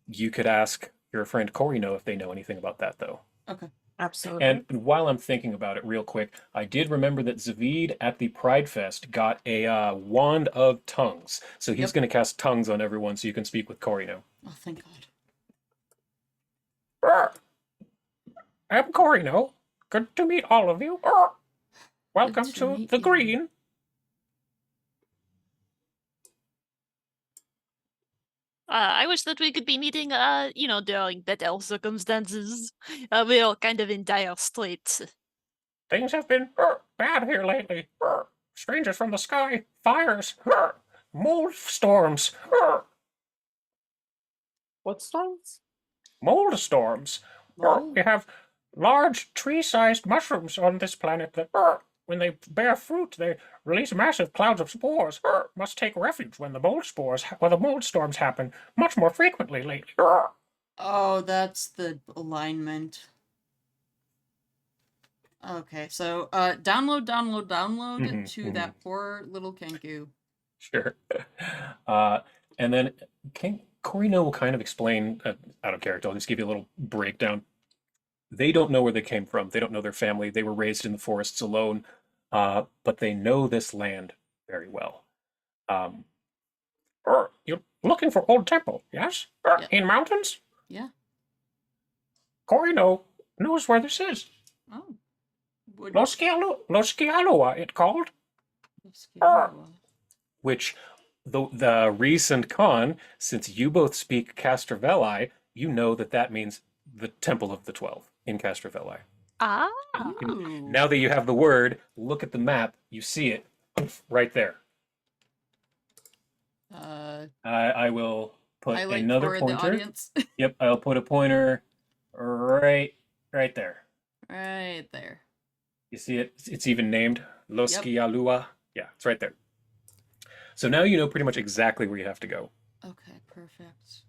S1: You could ask your friend Corino if they know anything about that, though.
S3: Okay.
S4: Absolutely.
S1: And while I'm thinking about it real quick, I did remember that Zavid at the Pride Fest got a Wand of Tongues. So he's going to cast tongues on everyone so you can speak with Corino.
S3: Oh, thank god.
S1: I'm Corino. Good to meet all of you. Welcome
S3: to
S1: to
S3: meet
S1: the
S3: you.
S1: Green.
S2: I wish that we could be meeting, during better circumstances. We're all kind of in dire straits.
S1: Things have been bad here lately. Strangers from the sky, fires, mold storms.
S4: What storms?
S1: Mold storms.
S3: Mold?
S1: We have large tree-sized mushrooms on this planet that when they bear fruit, they release massive clouds of spores. Must take refuge when the mold storms happen much more frequently lately.
S3: Oh, that's the alignment. Okay, so download to that poor little Kenku.
S1: Sure. And then Corino will kind of explain, out of character, I'll just give you a little breakdown. They don't know where they came from. They don't know their family. They were raised in the forests alone, but they know this land very well. You're looking for old temple, yes?
S3: Yeah.
S1: In mountains?
S3: Yeah.
S1: Corino knows where this is.
S3: Oh.
S1: Los Skialua, it called. Which the recent con, since you both speak Castrovel, you know that means the Temple of the 12 in Castrovel.
S2: Ah.
S1: Now that you have the word, look at the map, you see it right there. I will put another
S3: for
S1: pointer.
S3: The audience.
S1: Yep, I'll put a pointer right there.
S3: Right there.
S1: You see it? It's even named Los
S3: Yep.
S1: Skialua. Yeah, it's right there. So now you know pretty much exactly where you have to go.
S3: Okay, perfect.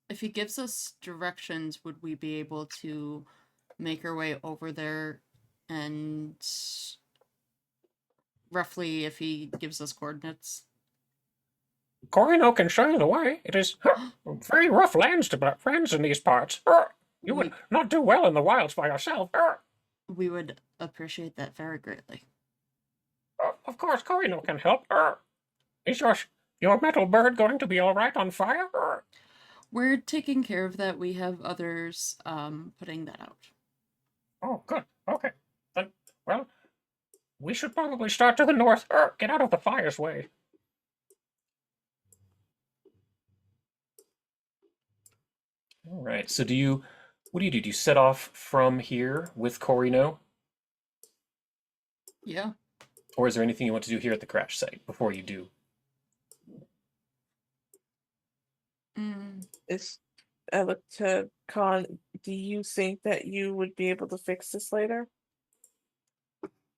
S3: If he gives us directions, would we be able to make our way over there? And roughly, if he gives us coordinates.
S1: Corino can show you the way. It is very rough lands in these parts. You would not do well in the wilds by yourself.
S3: We would appreciate that very greatly.
S1: Of course, Corino can help. Is your metal bird going to be all right on fire?
S3: We're taking care of that. We have others putting that out.
S1: Oh, good. Okay. Then, well, we should probably start to the north. Get out of the fire's way. All right. So what do you do? Do you set off from here with Corino?
S3: Yeah.
S1: Or is there anything you want to do here at the crash site before you do?
S4: I look to Con. Do you think that you would be able to fix this later?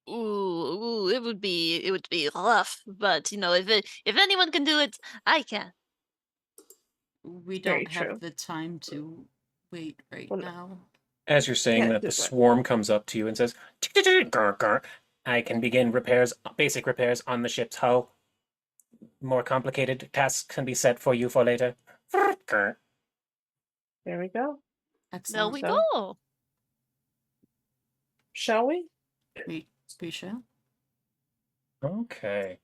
S2: Ooh, it would be rough, but if anyone can do it, I can.
S3: We
S4: Very
S3: don't have
S4: true.
S3: the time to wait right
S4: Well,
S3: now.
S1: As you're saying
S4: Can't
S1: that,
S4: do
S1: the
S4: that.
S1: swarm comes up to you and says, I can begin basic repairs on the ship's hull. More complicated tasks can be set for you for later.
S4: There we go.
S3: Excellent.
S2: There we
S4: So-
S2: go.
S4: Shall we?
S3: We shall.
S1: Okay.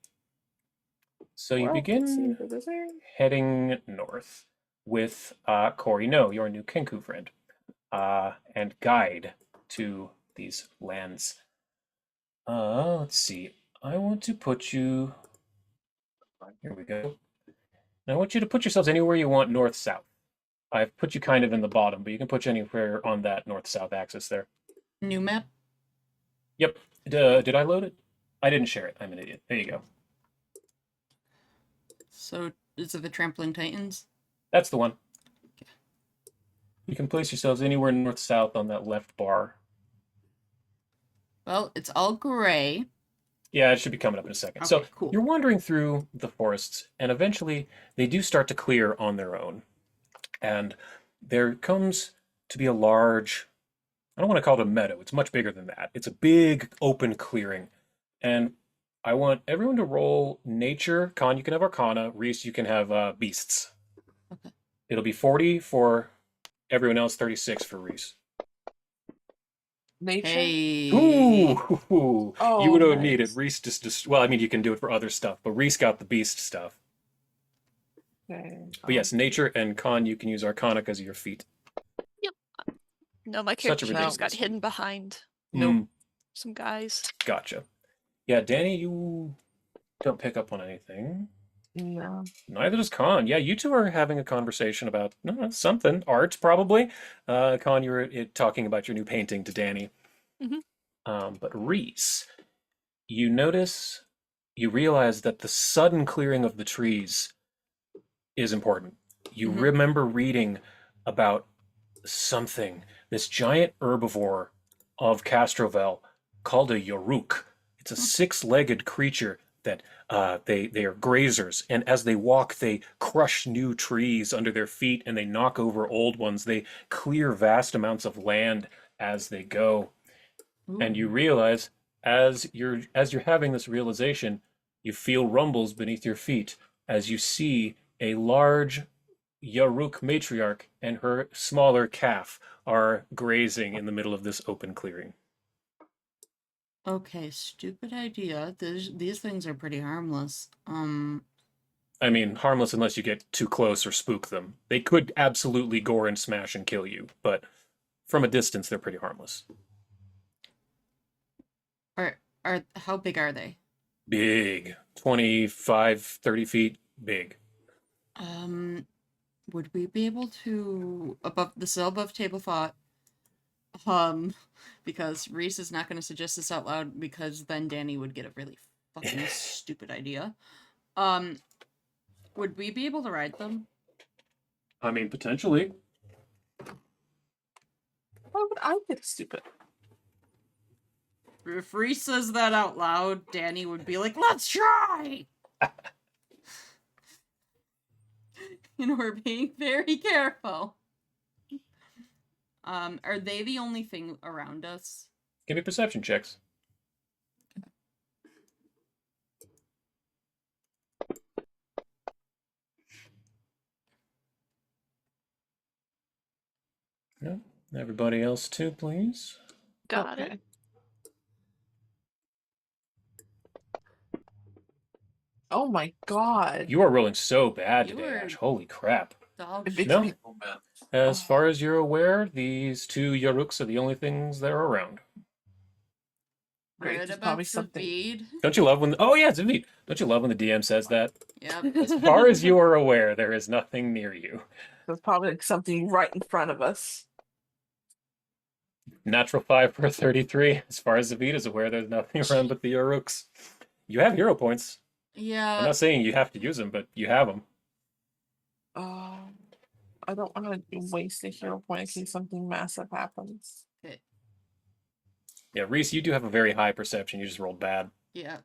S1: So you
S4: Well, let's see
S1: begin
S4: what this is.
S1: heading north with Corino, your new Kenku friend, and guide to these lands. Let's see. I want to put you. Here we go. I want you to put yourselves anywhere you want north-south. I've put you kind of in the bottom, but you can put you anywhere on that north-south axis there.
S3: New map?
S1: Yep. Did I load it? I didn't share it. I'm an idiot. There you go.
S3: So, is it the Trampling Titans?
S1: That's the one. You can place yourselves anywhere north-south on that left bar.
S3: Well, it's all gray.
S1: Yeah, it should be coming up in a second.
S3: Okay,
S1: So
S3: cool.
S1: you're wandering through the forests, and eventually they do start to clear on their own. And there comes to be a large, I don't want to call it a meadow, it's much bigger than that. It's a big open clearing. And I want everyone to roll nature. Con, you can have Arcana. Reese, you can have beasts.
S3: Okay.
S1: It'll be 40 for everyone else, 36 for Reese.
S4: Nature.
S3: Hey.
S1: Ooh,
S4: Oh,
S1: you would have
S4: nice.
S1: needed Reese well, I mean, you can do it for other stuff, but Reese got the beast stuff.
S4: Okay.
S1: But yes, nature and con, you can use Arcana because of your feet.
S2: No, my
S1: Such a
S2: character just
S1: ridiculous
S2: got
S1: feat.
S2: hidden behind
S1: Nope.
S2: some guys.
S1: Gotcha. Yeah, Danny, you don't pick up on anything.
S4: No.
S1: Neither does Con. Yeah, you two are having a conversation about something. Art, probably. Con, you were talking about your new painting to Danny.
S2: Mhm.
S1: But Reese, you realize that the sudden clearing of the trees is important. You
S3: Mhm.
S1: remember reading about something, this giant herbivore of Castrovel called a Yoruk. It's a six-legged creature that they are grazers, and as they walk, they crush new trees under their feet and they knock over old ones. They clear vast amounts of land as they go. And you
S3: Ooh.
S1: realize as you're having this realization, you feel rumbles beneath your feet as you see a large Yaruk matriarch and her smaller calf are grazing in the middle of this open clearing.
S3: Okay, stupid idea. These things are pretty harmless.
S1: I mean, harmless unless you get too close or spook them. They could absolutely gore and smash and kill you, but from a distance, they're pretty harmless.
S3: Are how big are they?
S1: Big. 25, 30 feet big.
S3: Would we be able to above table thought? Because Reese is not going to suggest this out loud because then Danny would get a really fucking stupid idea. Would we be able to ride them?
S1: I mean, potentially.
S4: Why would I get stupid?
S3: If Reese says that out loud, Danny would be like, "Let's try." We're being very careful. Are they the only thing around us?
S1: Give me perception checks. Yeah. Everybody else too, please.
S2: Got it.
S4: Oh my god.
S1: You are rolling so bad
S3: You
S1: today,
S3: were-
S1: Ash. Holy crap.
S3: Dog
S4: It makes
S1: No.
S4: me feel bad.
S1: As far as you're aware, these two Yaruks are the only things that are around.
S4: Great,
S3: Right
S4: there's
S3: about
S4: probably something.
S3: Zavid.
S1: Don't you love when... Oh, yeah, it's indeed. Don't you love when the DM says that?
S3: Yep.
S1: As far as you are aware, there is nothing near you.
S4: There's probably like something right in front of us.
S1: Natural 5 for 33. As far as Zavid is aware, there's nothing around but the Yaruks. You have hero points. I'm
S3: Yeah.
S1: not saying you have to use them, but you have them.
S4: I don't want to waste a hero point in case something massive happens.
S3: Okay.
S1: Yeah, Reese, you do have a very high perception. You just rolled bad.
S3: Yeah.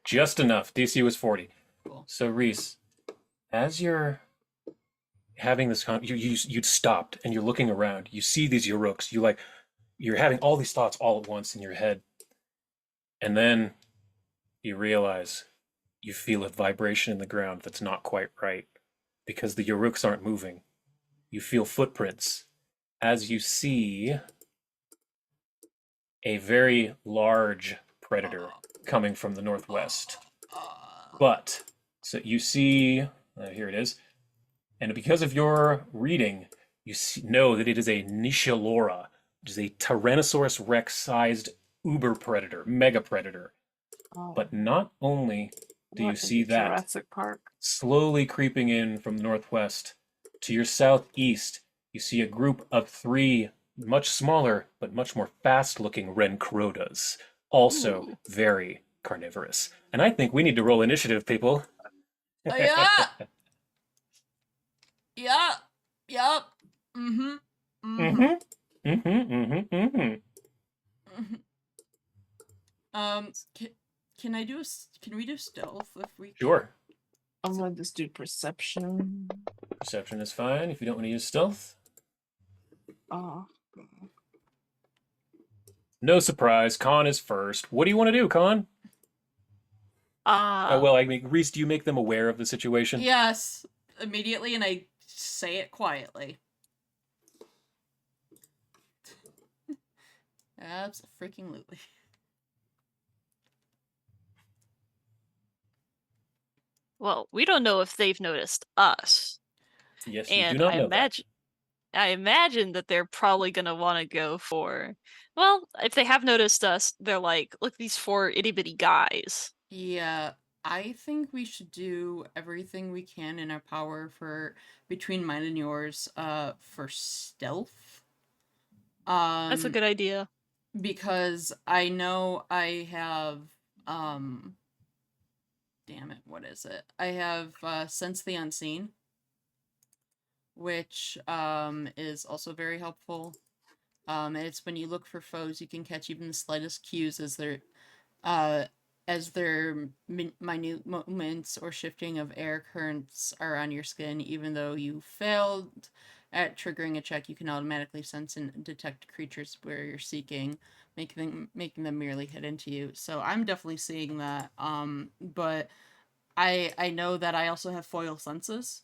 S1: Just enough. DC was 40.
S3: Cool.
S1: So, Reese, as you're having this you stopped and you're looking around. You see these Yaruks. You're having all these thoughts all at once in your head. And then you realize you feel a vibration in the ground that's not quite right because the Yaruks aren't moving. You feel footprints as you see a very large predator coming from the northwest. But, so you see, here it is, and because of your reading, you know that it is a Nishalora, which is a Tyrannosaurus Rex-sized uber predator, mega predator. But not only do you see that
S4: Jurassic Park.
S1: slowly creeping in from the northwest, to your southeast, you see a group of 3 much smaller but much more fast-looking Rencrodas, also very carnivorous. And I think we need to roll initiative, people.
S3: Yeah. Yeah. Yep. Mm-hmm.
S1: Mm-hmm. Mm-hmm. Mm-hmm. Mm-hmm.
S3: Can I do can we do stealth if we?
S1: Sure.
S4: I'm gonna just do perception.
S1: Perception is fine if you don't want to use stealth.
S4: Oh.
S1: No surprise, Con is first. What do you want to do, Con? Well, I mean, Reese, do you make them aware of the situation?
S3: Yes, immediately, and I say it quietly. Absolutely.
S2: Well, we don't know if they've noticed us.
S1: Yes, you
S2: And
S1: do not
S2: I
S1: know
S2: imagine that they're probably gonna want to go for, well, if they have noticed us, they're like, look, these 4 itty bitty guys.
S3: Yeah, I think we should do everything we can in our power for between mine and yours, for stealth.
S2: That's a good idea.
S3: Because I know I have, damn it, what is it? I have, Sense the Unseen. which is also very helpful. It's when you look for foes, you can catch even the slightest cues uh, as their minute movements or shifting of air currents are on your skin. Even though you failed at triggering a check, you can automatically sense and detect creatures where you're seeking, making them merely hit into you. So I'm definitely seeing that. But I know that I also have foil senses.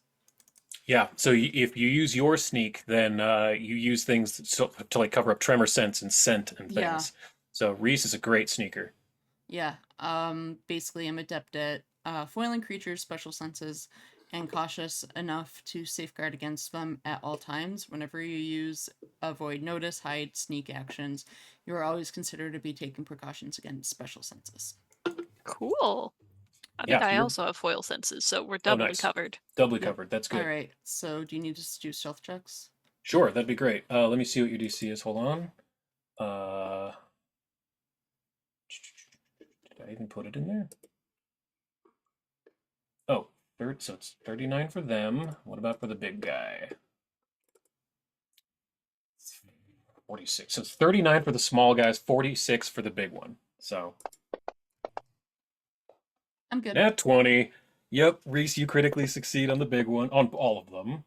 S1: Yeah, so if you use your sneak, then you use things to like cover up tremor sense and scent and
S3: Yeah.
S1: things. So Reese is a great sneaker.
S3: Yeah. Basically, I'm adept at foiling creatures' special senses and cautious enough to safeguard against them at all times. Whenever you use avoid, notice, hide, sneak actions, you are always considered to be taking precautions against special senses.
S2: Cool. I think
S1: Yeah,
S2: I
S1: you're
S2: also have foil senses, so we're
S1: oh
S2: doubly
S1: nice,
S2: covered.
S1: doubly
S3: Yep.
S1: covered. That's
S3: All
S1: good.
S3: right. So, do you need us to do stealth checks?
S1: Sure, that'd be great. Let me see what your DC is. Hold on. Uh, did I even put it in there? Oh, third. So it's 39 for them. What about for the big guy? 46. So it's 39 for the small guys, 46 for the big one. So
S3: I'm good.
S1: nat 20. Yep, Reese, you critically succeed on the big one, on all of them.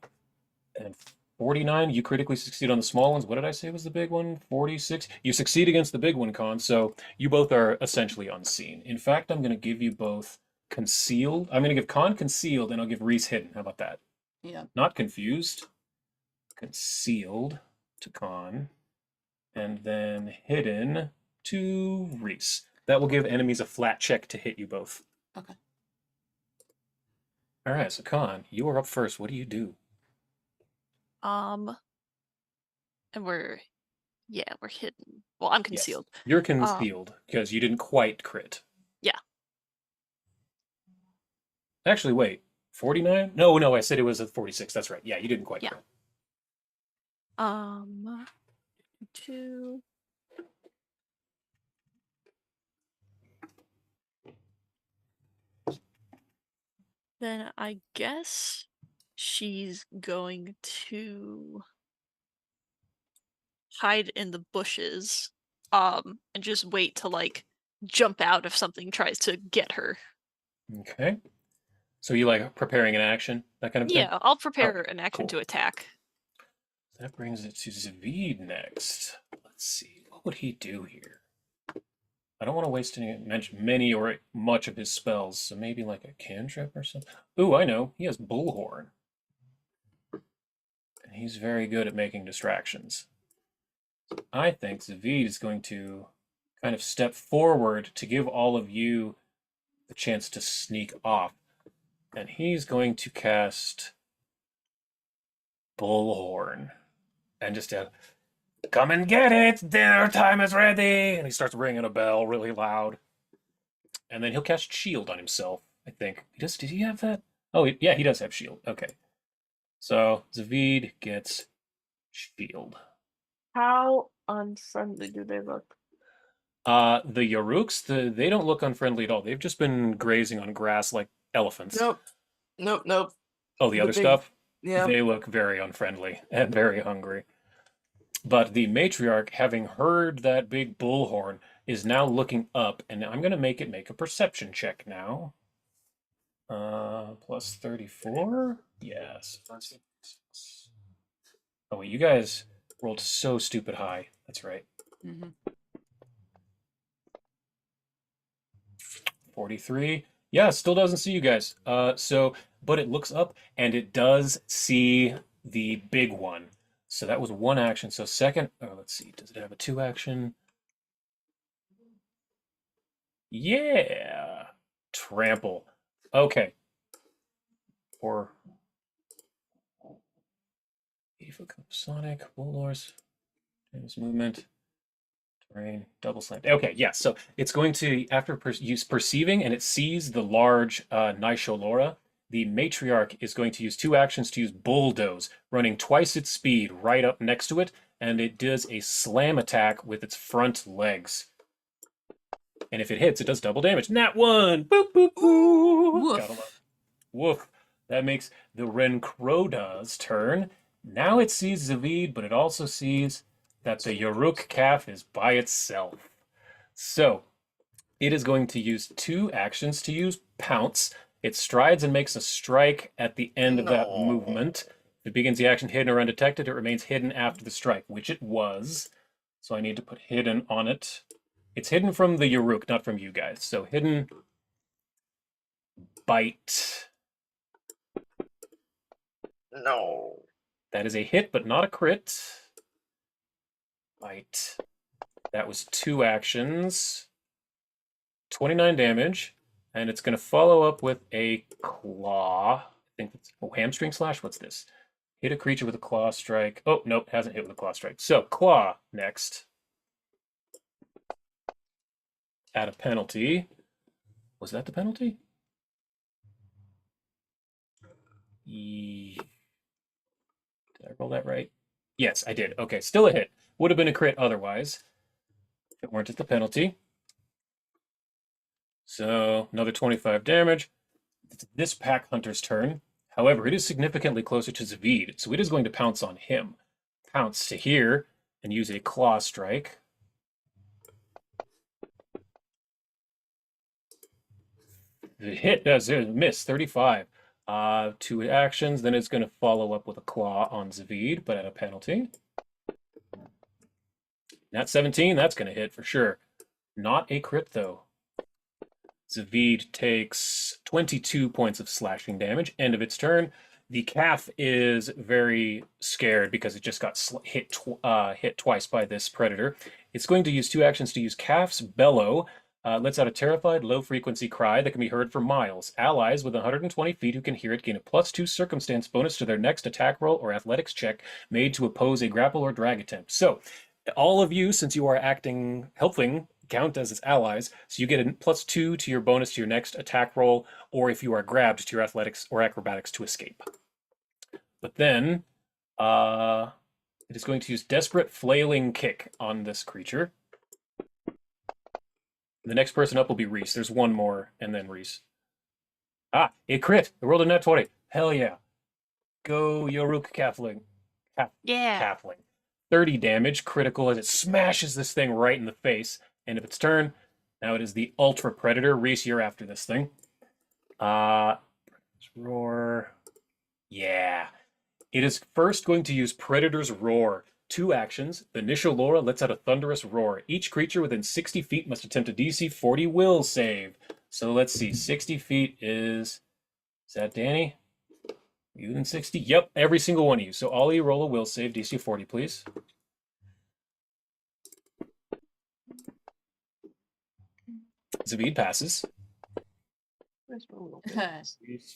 S1: And 49, you critically succeed on the small ones. What did I say was the big one? 46. You succeed against the big one, Con, so you both are essentially unseen. In fact, I'm going to give you both concealed. I'm going to give Con concealed, and I'll give Reese hidden. How about that?
S3: Yeah.
S1: Not confused. Concealed to Con, and then hidden to Reese. That will give enemies a flat check to hit you both.
S3: Okay.
S1: All right, so Con, you are up first. What do you do?
S2: And we're hidden. Well, I'm
S1: Yes,
S2: concealed.
S1: you're concealed because you didn't quite crit.
S2: Yeah.
S1: Actually, wait. 49? No, no, I said it was a 46. That's right. Yeah, you didn't quite
S2: Yeah.
S1: crit.
S2: 2. Then I guess she's going to hide in the bushes, and just wait to like jump out if something tries to get her.
S1: Okay. So you like preparing an action, that kind of thing?
S2: Yeah, I'll prepare
S1: Okay,
S2: an action
S1: cool.
S2: to attack.
S1: That brings it to Zavid next. Let's see. What would he do here? I don't want to waste many or much of his spells, so maybe like a cantrip or something. Ooh, I know. He has Bullhorn. And he's very good at making distractions. I think Zavid is going to kind of step forward to give all of you the chance to sneak off. And he's going to cast Bullhorn. And just come and get it! Dinner time is ready! And he starts ringing a bell really loud. And then he'll cast Shield on himself, I think. Did he have that? Oh, yeah, he does have Shield. Okay. So Zavid gets Shield.
S4: How unfriendly do they look?
S1: The Yaruks, they don't look unfriendly at all. They've just been grazing on grass like elephants.
S4: Nope. Nope. Nope.
S1: Oh, the other
S4: big-
S1: stuff?
S4: Yeah.
S1: They look very unfriendly and very hungry. But the matriarch, having heard that big bullhorn, is now looking up, and I'm going to make it make a perception check now. Plus 34? Yes. Oh, wait, you guys rolled so stupid high. That's right.
S3: Mm-hmm.
S1: 43. Yeah, still doesn't see you guys. But it looks up and it does see the big one. So that was one action. So second, let's see, does it have a 2 action? Yeah. Trample. Okay. Or Sonic, Bulldoors, movement. Terrain, double slant. Okay, yeah. So it's going to, after use perceiving, and it sees the large Nisholora, the matriarch is going to use 2 actions to use bulldoze, running twice its speed right up next to it, and it does a slam attack with its front legs. And if it hits, it does double damage. Nat 1! Boop, boop, boop!
S3: Woof.
S1: Gotta love. Woof. That makes the Rencroda's turn, Now it sees Zavid, but it also sees that the Yoruk calf is by itself. So it is going to use 2 actions to use Pounce. It strides and makes a strike at the end of that movement. If it begins the action hidden or undetected, it remains hidden after the strike, which it was. So I need to put hidden on it. It's hidden from the Yoruk, not from you guys. So hidden bite.
S5: No.
S1: That is a hit, but not a crit. Bite. That was 2 actions. 29 damage. And it's going to follow up with a claw. I think it's hamstring slash. What's this? Hit a creature with a claw strike. Oh, nope, hasn't hit with a claw strike. So, claw next. Add a penalty. Was that the penalty? Did I roll that right? Yes, I did. Okay, still a hit. Would have been a crit otherwise, if it weren't at the penalty. So, another 25 damage. It's this pack hunter's turn. However, it is significantly closer to Zavid, so it is going to pounce on him. Pounce to here and use a claw strike. The hit does miss, 35. 2 actions, then it's going to follow up with a claw on Zavid, but at a penalty. Nat 17, that's going to hit for sure. Not a crit, though. Zavid takes 22 points of slashing damage. End of its turn. The calf is very scared because it just got hit twice by this predator. It's going to use 2 actions to use Calf's Bellow. Lets out a terrified, low-frequency cry that can be heard for miles. Allies with 120 feet who can hear it gain a +2 circumstance bonus to their next attack roll or athletics check made to oppose a grapple or drag attempt. So, all of you, since you are helping, count as its allies, so you get a +2 to your bonus to your next attack roll, or if you are grabbed, to your athletics or acrobatics to escape. But then, it is going to use Desperate Flailing Kick on this creature. The next person up will be Reese. There's one more, and then Reese. Ah, it crit. The rolled a nat 20. Hell yeah. Go Yoruk Calfling.
S2: Yeah.
S1: Calfling. 30 damage, critical, as it smashes this thing right in the face. End of its turn. Now it is the Ultra Predator. Reese, you're after this thing. Roar. Yeah. It is first going to use Predator's Roar. 2 actions. The initial Laura lets out a thunderous roar. Each creature within 60 feet must attempt a DC 40 will save. So let's see. 60 feet is that Danny? You within 60? Yep, every single one of you. So all of you roll a will save. DC 40, please. Zavid passes.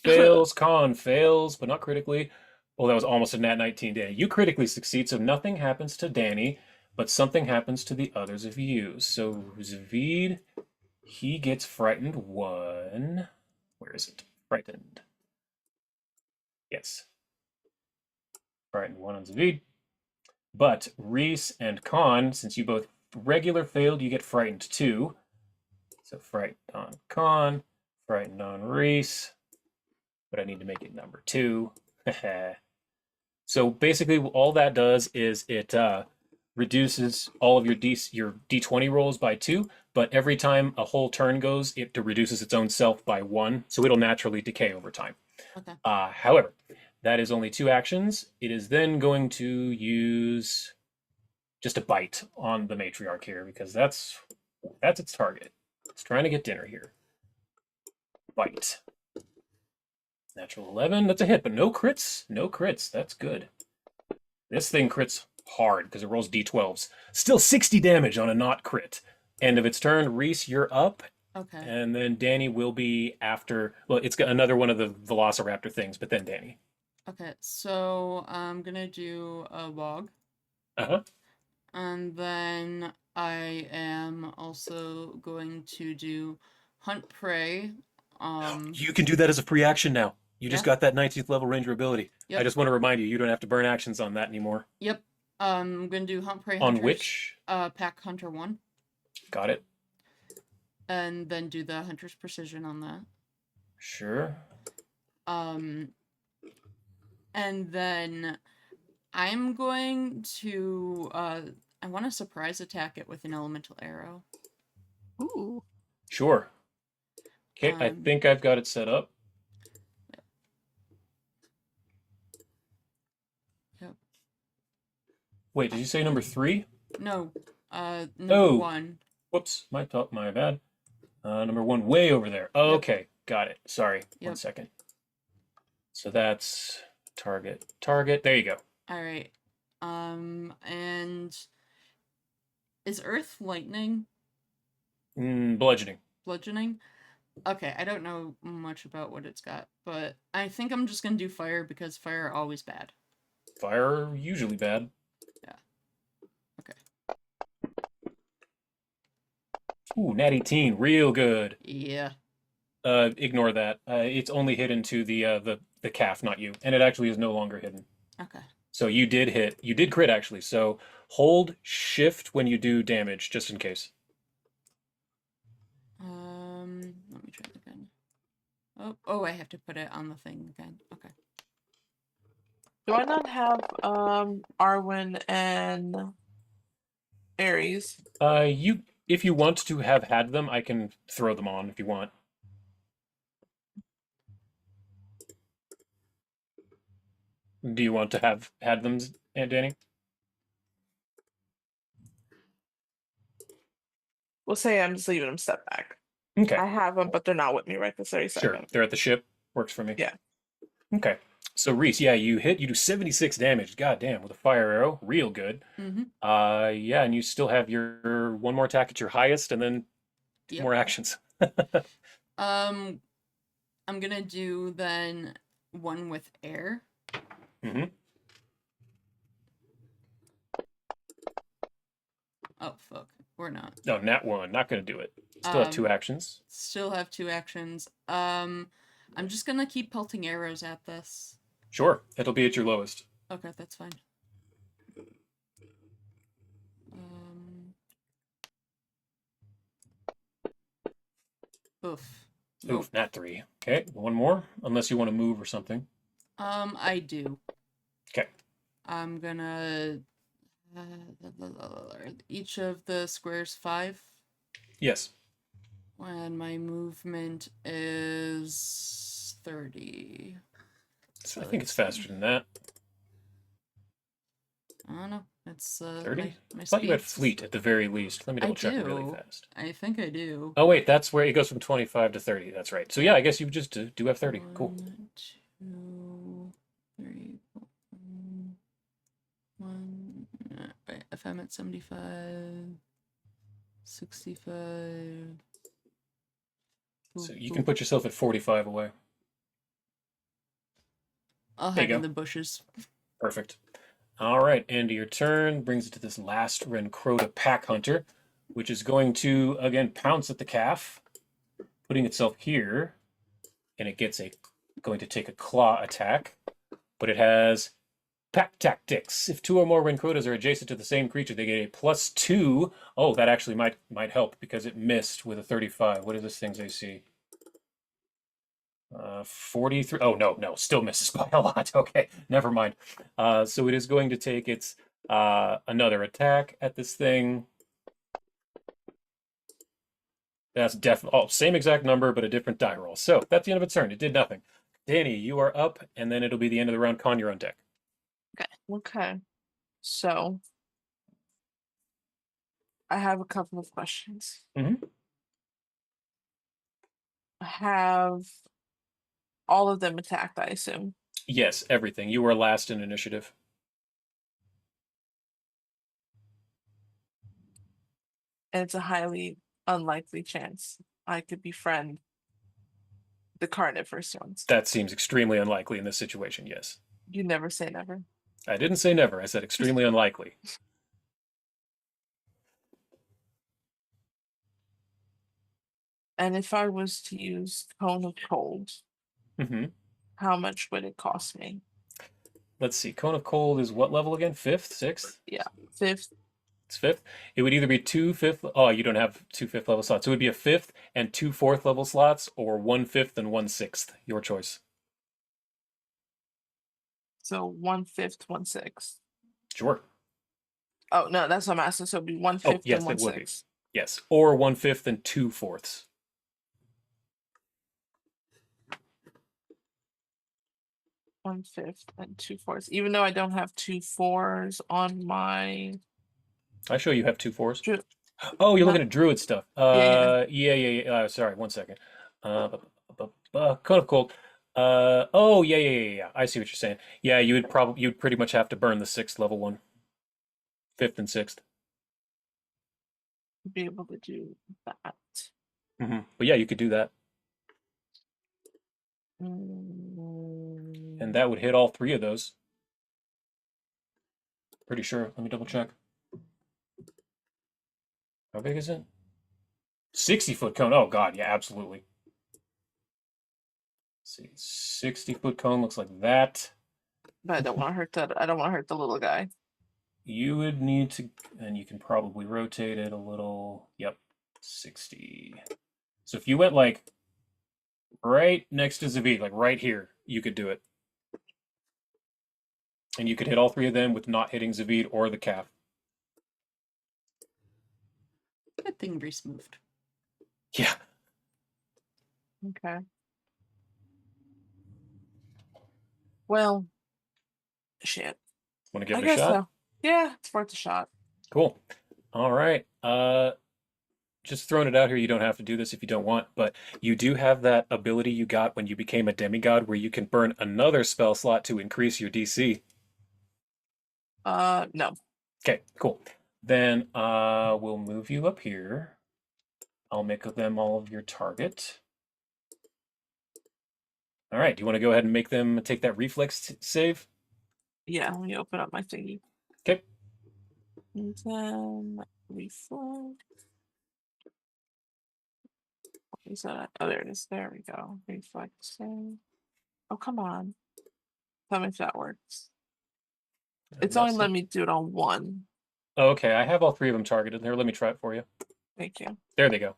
S1: Fails, Con fails, but not critically. Oh, that was almost a nat 19, Danny. You critically succeed, so nothing happens to Danny, but something happens to the others of you. So Zavid, he gets frightened 1. Where is it? Frightened. Yes. Frightened 1 on Zavid. But Reese and Con, since you both regular failed, you get frightened 2. So frightened on Con, frightened on Reese. But I need to make it number 2. So basically, all that does is it reduces all of your D20 rolls by 2, but every time a whole turn goes, it reduces its own self by 1, so it'll naturally decay over time.
S3: Okay.
S1: However, that is only 2 actions. It is then going to use just a bite on the matriarch here, because that's its target. It's trying to get dinner here. Bite. Natural 11, that's a hit, but no crits. No crits, that's good. This thing crits hard because it rolls d12s. Still 60 damage on a not crit. End of its turn. Reese, you're up.
S3: Okay.
S1: And then Danny will be after. Well, it's got another one of the Velociraptor things, but then Danny.
S3: Okay, so I'm gonna do a log.
S1: Uh-huh.
S3: And then I am also going to do Hunt Prey.
S1: You can do that as a free action now. You just
S3: Yeah.
S1: got that 19th level ranger ability.
S3: Yep.
S1: I just want to remind you, you don't have to burn actions on that anymore.
S3: Yep. I'm gonna do Hunt Prey
S1: On
S3: Hunters,
S1: which?
S3: Pack Hunter 1.
S1: Got it.
S3: And then do the Hunter's Precision on that.
S1: Sure.
S3: And then I'm going to I want to surprise attack it with an elemental arrow.
S2: Ooh.
S1: Sure. Okay, I
S3: Um,
S1: think I've got it set up.
S3: Yep.
S1: Wait, did you say number 3?
S3: No, number
S1: Oh.
S3: 1.
S1: Whoops, my bad. Number 1 way over there.
S3: Yep.
S1: Okay, got it. Sorry, 1
S3: Yep.
S1: second. So that's target. There you go.
S3: All right. And is earth lightning?
S1: Bludgeoning.
S3: Bludgeoning? Okay, I don't know much about what it's got, but I think I'm just gonna do fire because fire are always bad.
S1: Fire, usually bad.
S3: Yeah. Okay.
S1: Ooh, natty teen, real good.
S3: Yeah.
S1: Ignore that. It's only hidden to the calf, not you, and it actually is no longer hidden.
S3: Okay.
S1: So you did hit. You did crit actually. So hold shift when you do damage, just in case.
S3: Let me try it again. Oh, I have to put it on the thing again. Okay.
S4: Do I not have Arwen and Ares?
S1: If you want to have had them, I can throw them on if you want. Do you want to have had them, Aunt Danny?
S4: We'll say I'm just leaving them step back.
S1: Okay.
S4: I have them, but they're not with me right this very
S1: Sure.
S4: second.
S1: They're at the ship. Works for me.
S4: Yeah.
S1: Okay. So Reese, yeah, you do 76 damage. God damn, with a fire arrow. Real good.
S3: Mm-hmm.
S1: Yeah, and you still have your 1 more attack at your highest and then 2
S3: Yep.
S1: more actions.
S3: I'm gonna do then 1 with air.
S1: Mm-hmm.
S3: Oh fuck, we're not.
S1: No, nat 1. Not gonna do it. Still have 2 actions.
S3: Still have 2 actions. I'm just gonna keep pelting arrows at this.
S1: Sure, it'll be at your lowest.
S3: Okay, that's fine. Oof.
S1: Oof, nat 3. Okay, 1 more, unless you want to move or something.
S3: I do.
S1: Okay.
S3: I'm gonna each of the squares 5.
S1: Yes.
S3: And my movement is 30.
S1: So I think it's faster than that.
S3: I don't know. It's
S1: 30?
S3: my
S1: I thought you had
S3: speed's-
S1: fleet at the very least. Let me double check really
S3: do.
S1: fast.
S3: I think I do.
S1: Oh wait, that's where it goes from 25 to 30. That's right. So yeah, I guess you just do have 30. Cool.
S3: 1, 2, 3, 4, 1. Wait, if I'm at 75, 65.
S1: So you can put yourself at 45 away.
S3: I'll
S1: There
S3: hide
S1: you
S3: in
S1: go.
S3: the bushes.
S1: Perfect. All right, end of your turn brings it to this last Rencrota pack hunter, which is going to again pounce at the calf, putting itself here, and it gets going to take a claw attack, but it has pack tactics. If 2 or more Rencrotas are adjacent to the same creature, they get a +2. Oh, that actually might help because it missed with a 35. What is this thing's AC? 43. Oh no, still misses by a lot. Okay, never mind. So it is going to take its another attack at this thing. That's definitely same exact number, but a different die roll. So that's the end of its turn. It did nothing. Danny, you are up, and then it'll be the end of the round. Con, you're on deck.
S4: Okay. So I have a couple of questions.
S1: Mhm.
S4: Have all of them attacked, I assume.
S1: Yes, everything. You were last in initiative.
S4: And it's a highly unlikely chance I could befriend the carnivorous ones.
S1: That seems extremely unlikely in this situation, yes.
S4: You never say never.
S1: I didn't say never. I said extremely unlikely.
S4: And if I was to use Cone of Cold,
S1: hmm
S4: how much would it cost me?
S1: Let's see. Cone of Cold is what level again? 5th? 6th?
S4: Yeah, 5th.
S1: It's 5th. It would either be 2 5th. Oh, you don't have 2 5th level slots. So it would be a 5th and 2 4th level slots, or 1 5th and 1 6th. Your choice.
S4: So 1/5, 1/6.
S1: Sure.
S4: Oh no, that's what I'm asking. So it'd be 1/5
S1: Oh, yes,
S4: and
S1: it would be.
S4: 1/6.
S1: Yes. Or 1/5 and 2/4.
S4: 1/5 and 2/4. Even though I don't have 2/4s on my
S1: I show you have 2/4s.
S4: dru-
S1: Oh, you're
S4: no,
S1: looking at druid stuff.
S4: yeah.
S1: Yeah. Sorry, 1 second. Cone of Cold. Oh, yeah. I see what you're saying. Yeah, you'd pretty much have to burn the 6th level one, 5th and 6th.
S4: Be able to do that.
S1: But yeah, you could do that.
S4: Mm,
S1: And that would hit all 3 of those. Pretty sure. Let me double check. How big is it? 60-foot cone. Oh god, yeah, absolutely. Let's see, 60-foot cone looks like that.
S4: but I don't want to hurt that. I don't want to hurt the little guy.
S1: You would need to, and you can probably rotate it a little. Yep, 60. So if you went like right next to Zavid, like right here, you could do it. And you could hit all 3 of them with not hitting Zavid or the calf.
S3: Good thing Reese moved.
S1: Yeah.
S4: Okay. Well, shit.
S1: Want to give
S4: I
S1: it a
S4: guess
S1: shot?
S4: so. Yeah, it's worth a shot.
S1: Cool. All right. Just throwing it out here, you don't have to do this if you don't want, but you do have that ability you got when you became a demigod where you can burn another spell slot to increase your DC.
S4: No.
S1: Okay, cool. Then we'll move you up here. I'll make them all of your target. All right, do you want to go ahead and make them take that reflex save?
S4: Yeah, let me open up my thingy.
S1: Okay.
S4: And then reflex. What is that? Oh, there it is. There we go. Reflex save. Oh, come on. Tell me if that works. It's only letting me do it on one.
S1: Oh, okay, I have all 3 of them targeted. Here, let me try it for you.
S4: Thank you.
S1: There they go.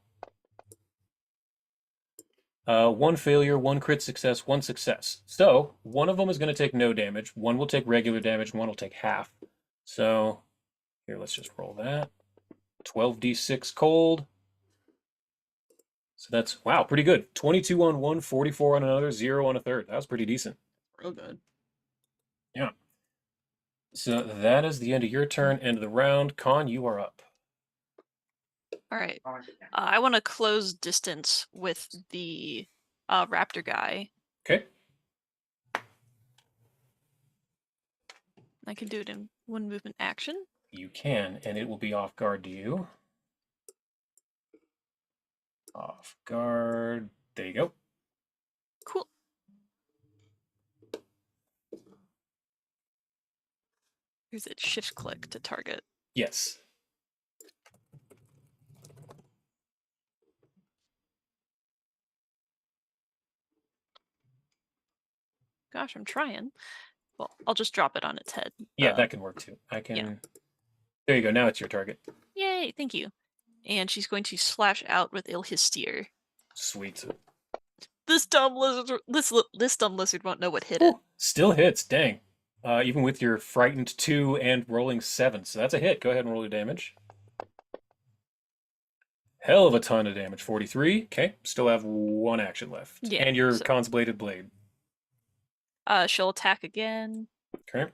S1: 1 failure, 1 crit success, 1 success. So, one of them is going to take no damage, one will take regular damage, and one will take half. So, here, let's just roll that. 12d6 cold. So that's, wow, pretty good. 22 on one, 44 on another, 0 on a third. That was pretty decent.
S3: Real good.
S1: Yeah. So that is the end of your turn, end of the round. Con, you are up.
S2: All right. I want to close distance with the raptor guy.
S1: Okay.
S2: I can do it in 1 movement action.
S1: You can, and it will be off guard to you. Off guard. There you go.
S2: Cool. Here's it. Shift click to target.
S1: Yes.
S2: Gosh, I'm trying. Well, I'll just drop it on its head.
S1: Yeah, that can work too. I can.
S2: yeah.
S1: There you go. Now it's your target.
S2: Yay! Thank you. And she's going to slash out with Ilhistir.
S1: Sweet.
S2: This dumb lizard. This dumb lizard won't know what hit it.
S1: Still hits. Dang. Even with your frightened 2 and rolling 7, so that's a hit. Go ahead and roll your damage. Hell of a ton of damage. 43. Okay. Still have 1 action left.
S2: Yeah,
S1: And your
S2: so-
S1: consbladed blade.
S2: She'll attack again.
S1: Okay.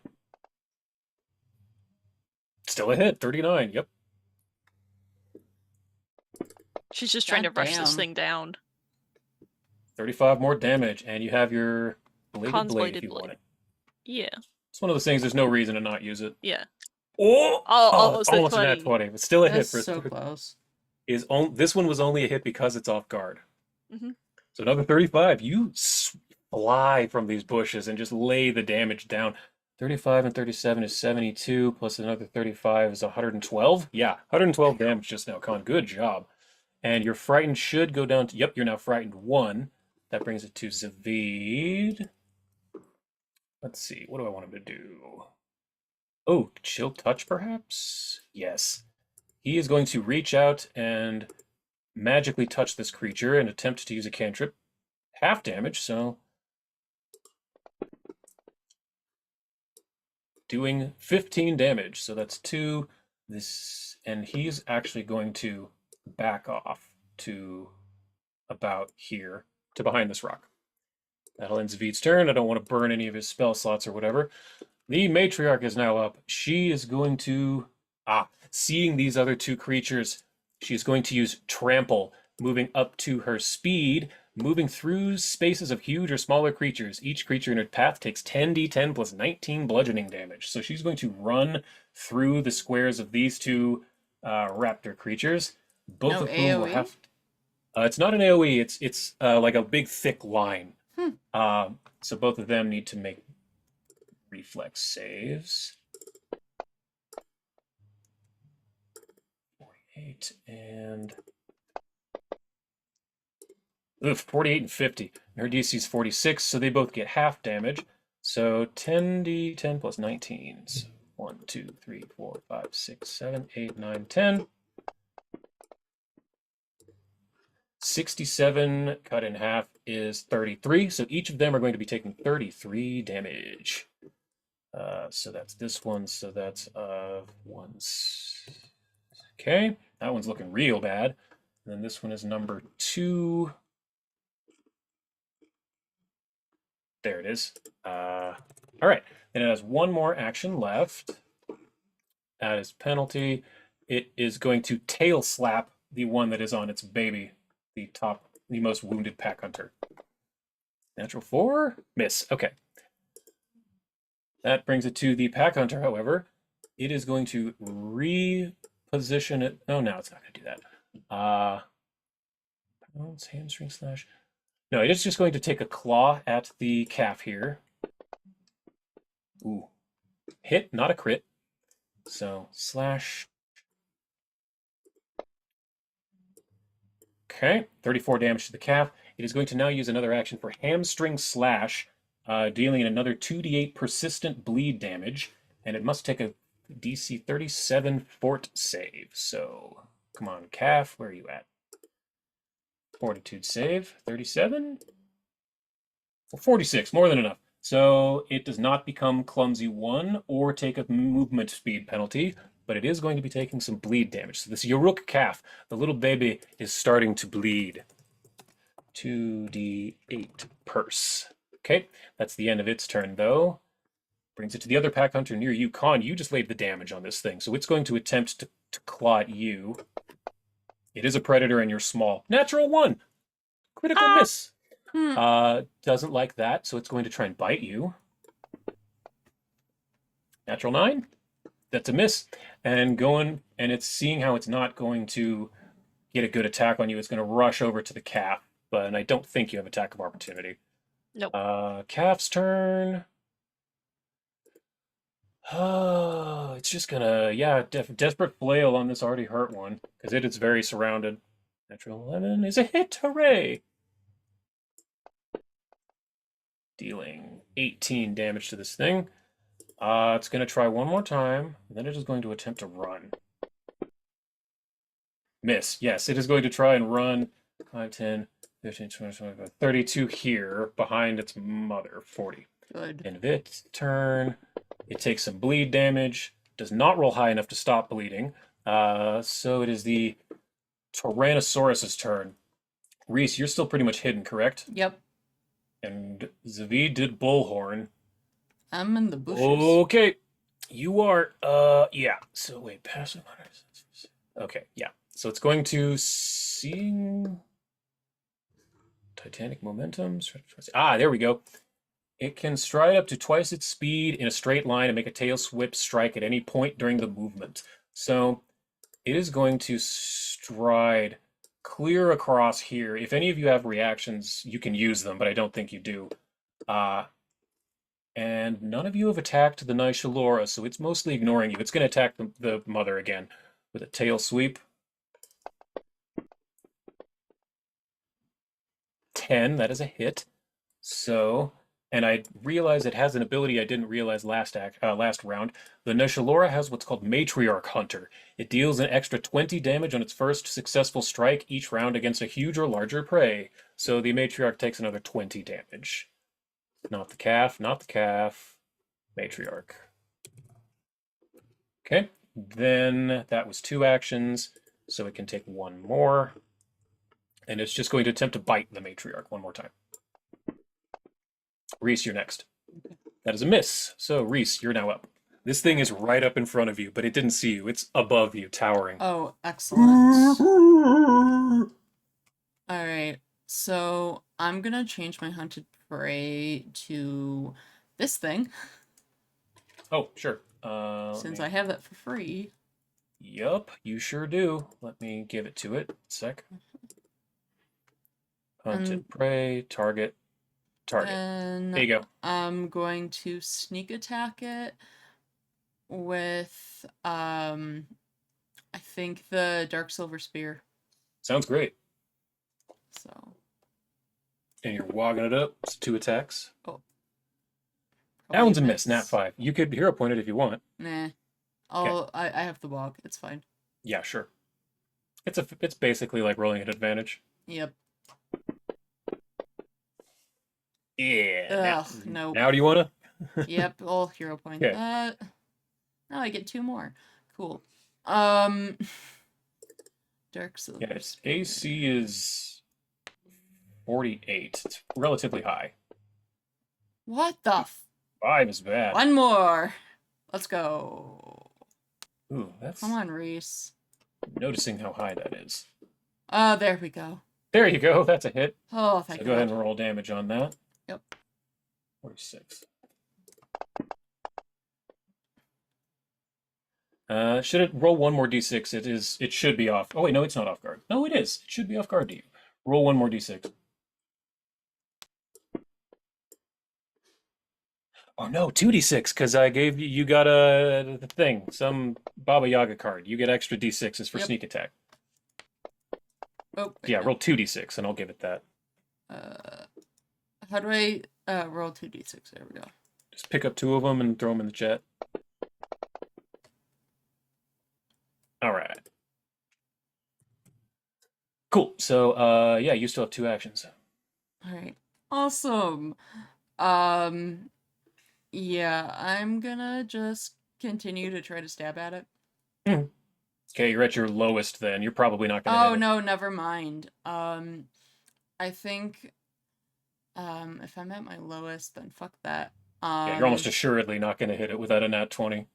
S1: Still a hit. 39. Yep.
S2: She's just trying to rush this
S3: Goddamn.
S2: thing down.
S1: 35 more damage, and you have your bladed blade if
S2: Consbladed
S1: you
S2: blade.
S1: want it.
S2: Yeah.
S1: It's one of those things, there's no reason to not use it.
S2: Yeah.
S1: Oh!
S2: Almost
S1: almost
S2: a
S1: a nat
S2: 20.
S1: 20, but still a hit
S3: That's
S1: for
S3: so close.
S1: This one was only a hit because it's off guard.
S2: Mhm.
S1: So another 35. You fly from these bushes and just lay the damage down. 35 and 37 is 72, plus another 35 is 112. Yeah, 112 damage just now, Con. Good job. And your frightened should go down to, yep, you're now frightened 1. That brings it to Zavid. Let's see, what do I want him to do? Oh, chill touch perhaps? Yes. He is going to reach out and magically touch this creature and attempt to use a cantrip. Half damage, so doing 15 damage. So that's 2. This, and he's actually going to back off to about here, to behind this rock. That'll end Zavid's turn. I don't want to burn any of his spell slots or whatever. The matriarch is now up. She is going to, seeing these other 2 creatures, she's going to use Trample, moving up to her speed, moving through spaces of huge or smaller creatures. Each creature in her path takes 10d10 plus 19 bludgeoning damage. So she's going to run through the squares of these 2 raptor creatures, both
S3: No
S1: of whom will
S3: AoE?
S1: have. It's not an AoE. It's like a big thick line. So both of them need to make reflex saves. 48 and 48 and 50. Her DC is 46, so they both get half damage. So 10d10 plus 19. So 1, 2, 3, 4, 5, 6, 7, 8, 9, 10. 67 cut in half is 33. So each of them are going to be taking 33 damage. So that's this one. So that's once. Okay, that one's looking real bad. And then this one is number 2. There it is. All right, and it has one more action left. That is penalty. It is going to tail slap the one that is on its baby, the most wounded pack hunter. Natural 4, miss. Okay. That brings it to the pack hunter, however. It is going to reposition it. Oh, no, it's not going to do that. It's hamstring slash. No, it's just going to take a claw at the calf here. Ooh. Hit, not a crit. So, slash. Okay, 34 damage to the calf. It is going to now use another action for hamstring slash, dealing another 2d8 persistent bleed damage, and it must take a DC 37 fort save. So, come on, calf, where are you at? Fortitude save, 37? Well, 46, more than enough. So it does not become clumsy 1 or take a movement speed penalty, but it is going to be taking some bleed damage. So this Yoruk calf, the little baby, is starting to bleed. 2d8 purse. Okay, that's the end of its turn, though. Brings it to the other pack hunter near you. Khan, you just laid the damage on this thing, so it's going to attempt to claw at you. It is a predator and you're small. Natural 1! Critical miss. Doesn't like that, so it's going to try and bite you. Natural 9? That's a miss. And it's seeing how it's not going to get a good attack on you. It's going to rush over to the calf, and I don't think you have attack of opportunity.
S2: Nope.
S1: Calf's turn. Oh, it's just gonna, desperate flail on this already hurt one, because it is very surrounded. Natural 11 is a hit, hooray! Dealing 18 damage to this thing. It's gonna try one more time, and then it is going to attempt to run. Miss, yes, it is going to try and run 5, 10, 15, 20, 25, 32 here, behind its mother, 40.
S3: Good.
S1: End of its turn. It takes some bleed damage. Does not roll high enough to stop bleeding. So it is the Tyrannosaurus's turn. Reese, you're still pretty much hidden, correct?
S3: Yep.
S1: And Zavid did Bullhorn.
S3: I'm in the bushes.
S1: Okay. You are, yeah. So wait, passive. Okay, yeah. So it's going to seeing Titanic momentum. There we go. It can stride up to twice its speed in a straight line and make a tail whip strike at any point during the movement. So it is going to stride clear across here. If any of you have reactions, you can use them, but I don't think you do. And none of you have attacked the Nishalora, so it's mostly ignoring you. It's going to attack the mother again with a tail sweep. 10, that is a hit. So... And I realize it has an ability I didn't realize last round. The Nishalora has what's called Matriarch Hunter. It deals an extra 20 damage on its first successful strike each round against a huge or larger prey. So the Matriarch takes another 20 damage. Not the calf, not the calf. Matriarch. Okay, then that was 2 actions, so it can take 1 more. And it's just going to attempt to bite the matriarch 1 more time. Reese, you're next.
S3: Okay.
S1: That is a miss. So, Reese, you're now up. This thing is right up in front of you, but it didn't see you. It's above you, towering.
S3: Oh, excellent. All right, so I'm gonna change my hunted prey to this thing
S1: Oh, sure.
S3: since I have that for free.
S1: Yup, you sure do. Let me give it to it. Sec. Hunted prey, target, target.
S3: And
S1: There you go.
S3: I'm going to sneak attack it with I think the Dark Silver Spear.
S1: Sounds great.
S3: So
S1: And you're wogging it up. It's 2 attacks.
S3: oh,
S1: That one's a miss, nat 5. You could hero point it if you want.
S3: Nah, I have the wog. It's fine.
S1: Yeah, sure. It's basically like rolling at advantage.
S3: Yep.
S1: Yeah.
S3: Ugh, nope.
S1: Now do you wanna?
S3: Yep, all hero points.
S1: Okay.
S3: Now I get 2 more. Cool. Dark Silver.
S1: Yeah, its AC is 48. It's relatively high.
S3: What the
S1: 5 is bad.
S3: 1 more. Let's go.
S1: Ooh, that's
S3: Come on, Reese.
S1: noticing how high that is.
S3: There we go.
S1: There you go. That's a hit.
S3: Oh,
S1: So
S3: thank
S1: go ahead
S3: God.
S1: and roll damage on that.
S3: Yep.
S1: 46. Should it roll 1 more d6? It should be off. Oh wait, no, it's not off guard. No, it is. It should be off guard to you. Roll 1 more d6. Oh no, 2d6, because I gave you got a thing, some Baba Yaga card. You get extra d6s for
S3: Yep.
S1: sneak attack.
S3: Oh, wait,
S1: Yeah,
S3: no.
S1: roll 2d6 and I'll give it that.
S3: How do I roll 2d6? There we go.
S1: Just pick up 2 of them and throw them in the chat. All right. Cool. So, yeah, you still have 2 actions.
S3: All right. Awesome. Yeah, I'm gonna just continue to try to stab at it.
S1: Okay, you're at your lowest then. You're probably not going to
S3: Oh
S1: hit it.
S3: no, never mind. I think if I'm at my lowest, then fuck that.
S1: Yeah, you're almost assuredly not going to hit it without a nat 20.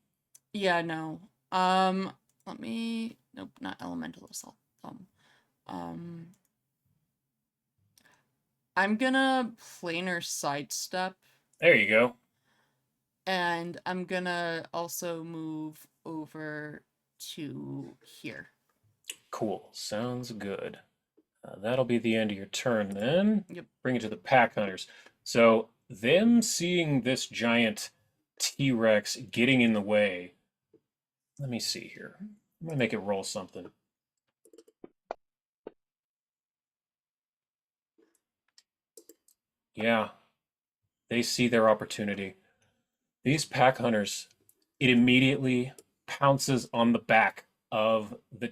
S3: Yeah, no. Let me nope, not elemental assault. I'm gonna planar sidestep,
S1: There you go.
S3: and I'm gonna also move over to here.
S1: Cool. Sounds good. That'll be the end of your turn then.
S3: Yep.
S1: Bring it to the pack hunters. So, them seeing this giant T-Rex getting in the way. Let me see here. I'm going to make it roll something. Yeah. They see their opportunity. These pack hunters, it immediately pounces on the back of the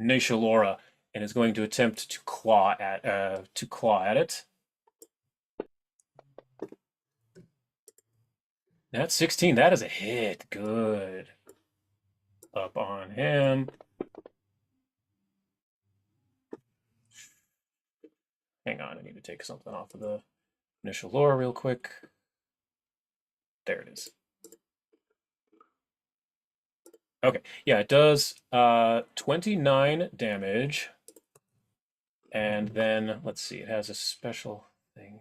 S1: Nishalora and is going to attempt to claw at it. That's 16. That is a hit. Good. Up on him. Hang on, I need to take something off of the initial lore real quick. There it is. Okay, yeah, it does 29 damage. And then, let's see, it has a special thing,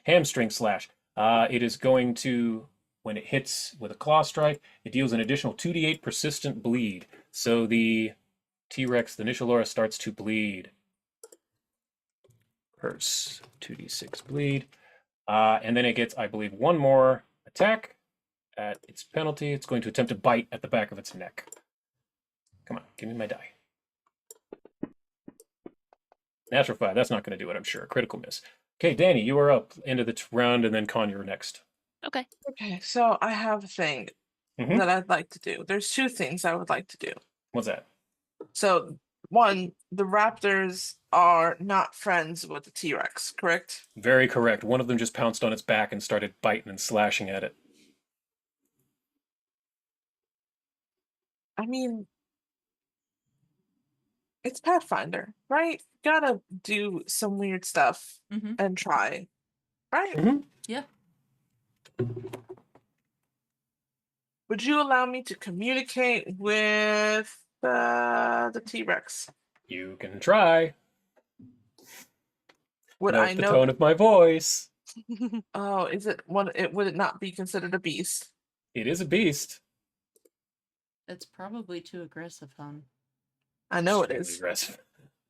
S1: hamstring slash. It is going to, when it hits with a claw strike, it deals an additional 2d8 persistent bleed. So the T-Rex, the Nishalora, starts to bleed. Hurts 2d6 bleed. And then it gets, I believe, 1 more attack at its penalty. It's going to attempt to bite at the back of its neck. Come on, give me my die. Natural 5, that's not going to do it, I'm sure. Critical miss. Okay, Danny, you are up. End of the round, and then Con, you're next.
S2: Okay.
S4: Okay, so I have a thing
S1: Mhm.
S4: that I'd like to do. There's 2 things I would like to do.
S1: What's that?
S4: So, one, the raptors are not friends with the T-Rex, correct?
S1: Very correct. One of them just pounced on its back and started biting and slashing at it.
S4: I mean, it's Pathfinder, right? Gotta do some weird stuff
S3: Mm-hmm.
S4: and try, right?
S1: Mhm.
S3: Yeah.
S4: Would you allow me to communicate with the T-Rex?
S1: You can try.
S4: Would
S1: Note
S4: I
S1: the
S4: know?
S1: tone of my voice.
S4: Oh, is it one? Would it not be considered a beast?
S1: It is a beast.
S3: It's probably too aggressive, hon.
S4: I know it
S1: Extremely
S4: is.
S1: aggressive.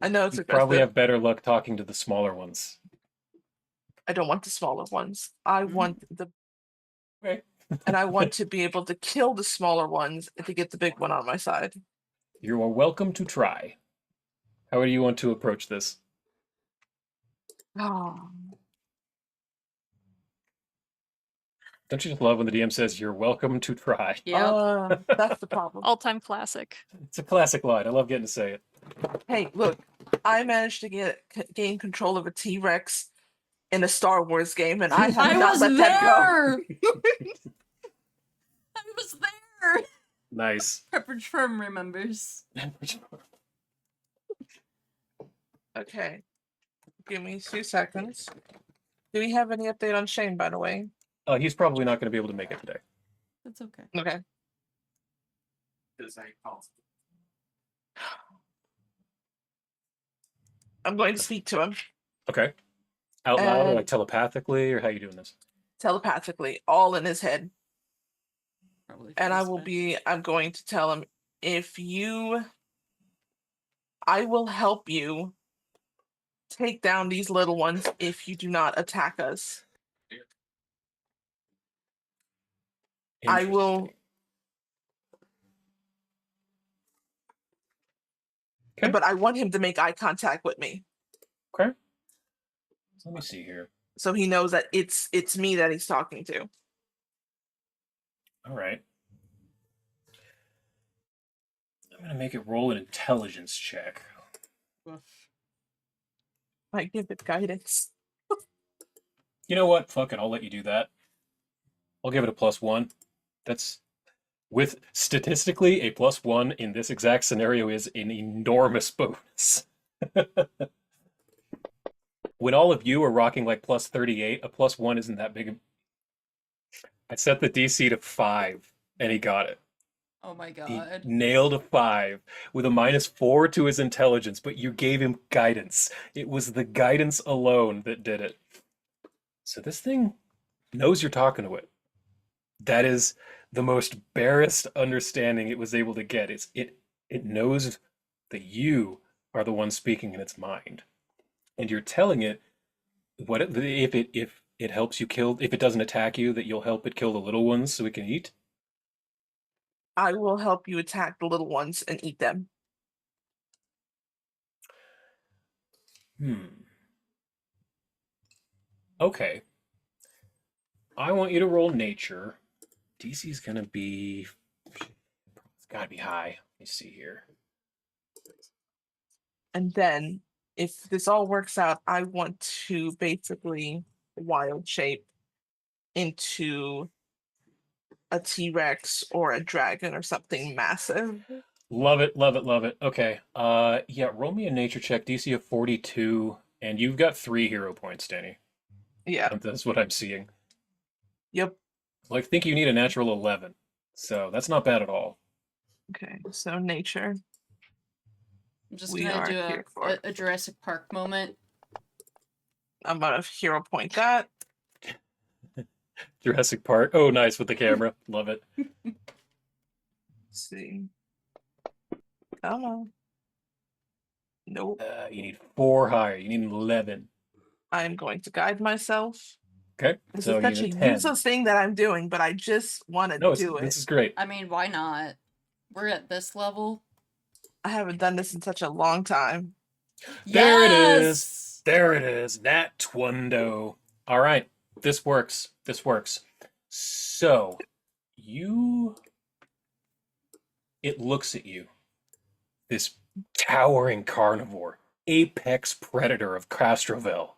S4: I know it's
S1: You probably
S4: aggressive.
S1: have better luck talking to the smaller ones.
S4: I don't want the smaller ones. I
S3: Mm.
S4: want the,
S1: Okay.
S4: and I want to be able to kill the smaller ones to get the big one on my side.
S1: You are welcome to try. How do you want to approach this?
S4: Oh,
S1: Don't you just love when the DM says, "You're welcome to try"?
S3: Yeah.
S4: that's the problem.
S2: All-time classic.
S1: It's a classic line. I love getting to say it.
S4: Hey, look, I managed to gain control of a T-Rex in a Star Wars game, and I have
S3: I
S4: not
S3: was
S4: let that go.
S3: there. I was there.
S1: Nice.
S3: Pepperidge Farm remembers.
S4: Okay, give me 2 seconds. Do we have any update on Shane, by the way?
S1: He's probably not going to be able to make it today.
S3: That's okay.
S4: Okay. I'm going to speak to him
S1: Okay. Out loud or
S4: And-
S1: like telepathically, or how you doing this?
S4: telepathically, all in his head.
S3: Probably.
S4: And
S3: face
S4: I'm going to tell him, I will help you take down these little ones if you do not attack us. I will,
S1: Interesting. Okay.
S4: but I want him to make eye contact with me.
S1: Okay. So let me see here.
S4: So he knows that it's me that he's talking to.
S1: All right. I'm going to make it roll an intelligence check.
S3: Woof.
S4: I give it guidance.
S1: You know what? Fuck it. I'll let you do that. I'll give it a +1. That's with statistically a +1 in this exact scenario is an enormous bonus. When all of you are rocking like +38, a +1 isn't that big. I set the DC to 5 and he got it.
S3: Oh my
S1: He
S3: god.
S1: nailed a 5 with a -4 to his intelligence, but you gave him guidance. It was the guidance alone that did it. So this thing knows you're talking to it. That is the most barest understanding it was able to get. It knows that you are the one speaking in its mind, and you're telling it if it helps you kill, if it doesn't attack you, that you'll help it kill the little ones so it can eat.
S4: I will help you attack the little ones and eat them.
S1: Okay. I want you to roll nature. DC's gonna be. It's gotta be high. Let me see here.
S4: And then, if this all works out, I want to basically wild shape into a T-Rex or a dragon or something massive.
S1: Love it, love it, love it. Okay. Yeah, roll me a nature check, DC of 42, and you've got 3 hero points, Danny.
S4: Yeah.
S1: That's what I'm seeing.
S4: Yep.
S1: Well, I think you need a natural 11, so that's not bad at all.
S4: Okay. So nature.
S3: I'm just
S4: We
S3: gonna
S4: are
S3: do
S4: here for it.
S3: a Jurassic Park moment.
S4: I'm gonna hero point that.
S1: Jurassic Park. Oh, nice with the camera. Love it.
S4: Let's see. Come on. Nope.
S1: You need 4 higher. You need an 11.
S4: I'm going to guide myself.
S1: Okay,
S4: This
S1: so
S4: is
S1: you
S4: such a
S1: need a 10.
S4: useless thing that I'm doing, but I just want to
S1: No,
S4: do it.
S1: this is great.
S3: I mean, why not? We're at this level.
S4: I haven't done this in such a long time.
S1: There it is.
S3: Yes!
S1: There it is. Nat Twundo. All right. This works. This works. So, it looks at you. This towering carnivore, apex predator of Castrovel.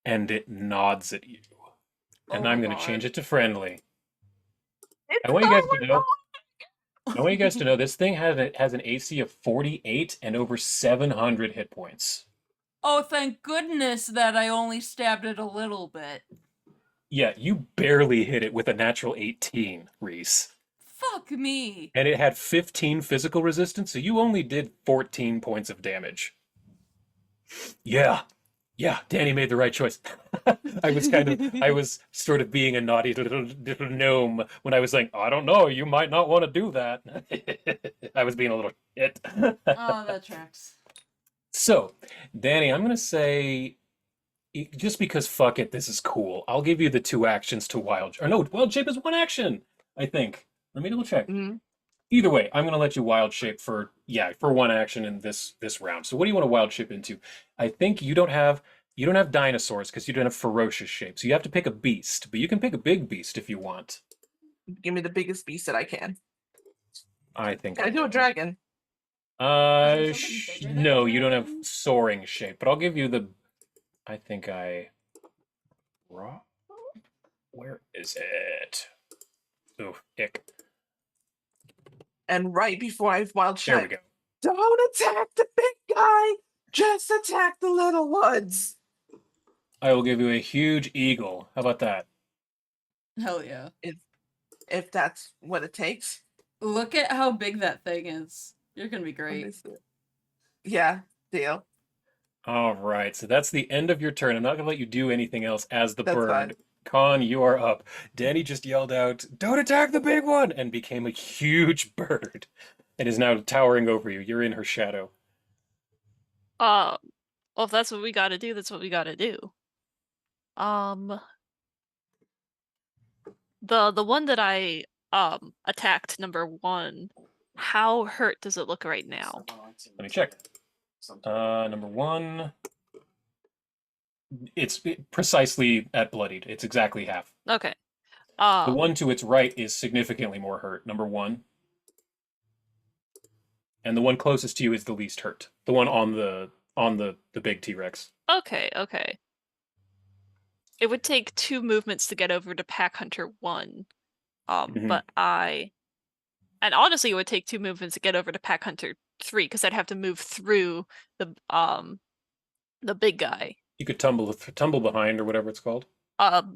S1: And it nods at you. And
S3: Oh
S1: I'm
S3: my
S1: going to change
S3: God.
S1: it to friendly.
S4: It's
S1: I want you guys to
S4: going
S1: know,
S4: on.
S1: I want you guys to know this thing has an AC of 48 and over 700 hit points.
S3: Oh, thank goodness that I only stabbed it a little bit.
S1: Yeah, you barely hit it with a natural 18, Reese.
S3: Fuck me.
S1: And it had 15 physical resistance, so you only did 14 points of damage. Yeah. Yeah, Danny made the right choice. I was sort of being a naughty little gnome when I was saying, I don't know, you might not want to do that. I was being a little shit.
S3: Oh, that tracks.
S1: So, Danny, I'm going to say, just because fuck it, this is cool, I'll give you the 2 actions to Wild... Or no, Wild Shape is 1 action, I think. Let me double check.
S4: Mhm.
S1: Either way, I'm going to let you Wild Shape for 1 action in this round. So what do you want to Wild Shape into? I think you don't have dinosaurs because you don't have ferocious shape. So you have to pick a beast, but you can pick a big beast if you want.
S4: Give me the biggest beast that I can.
S1: I think
S4: Can I do a
S1: will.
S4: dragon?
S3: Is there something bigger than
S1: No,
S3: a
S1: you don't have
S3: dragon?
S1: soaring shape, but I'll give you the. Where is it? Oh, ick.
S4: And right before I wild
S1: There we
S4: shape,
S1: go.
S4: don't attack the big guy. Just attack the little ones.
S1: I will give you a huge eagle. How about that?
S3: Hell yeah.
S4: If that's what it takes.
S3: Look at how big that thing is. You're gonna be
S4: Let me
S3: great.
S4: see. Yeah, deal.
S1: All right, so that's the end of your turn. I'm not going to let you do anything else as the
S4: That's
S1: bird.
S4: fine.
S1: Con, you are up. Danny just yelled out, "Don't attack the big one!" and became a huge bird and is now towering over you. You're in her shadow.
S2: Well, if that's what we gotta do, that's what we gotta do. The one that I attacked, number 1, how hurt does it look right now?
S1: Let me check. Number 1, it's precisely at bloodied. It's exactly half.
S2: Okay.
S1: The one to its right is significantly more hurt. Number 1. And the one closest to you is the least hurt. The one on the big T-Rex.
S2: Okay, okay. It would take 2 movements to get over to Pack Hunter 1.
S1: Mhm.
S2: And honestly, it would take 2 movements to get over to Pack Hunter 3 because I'd have to move through the big guy.
S1: You could tumble behind or whatever it's called.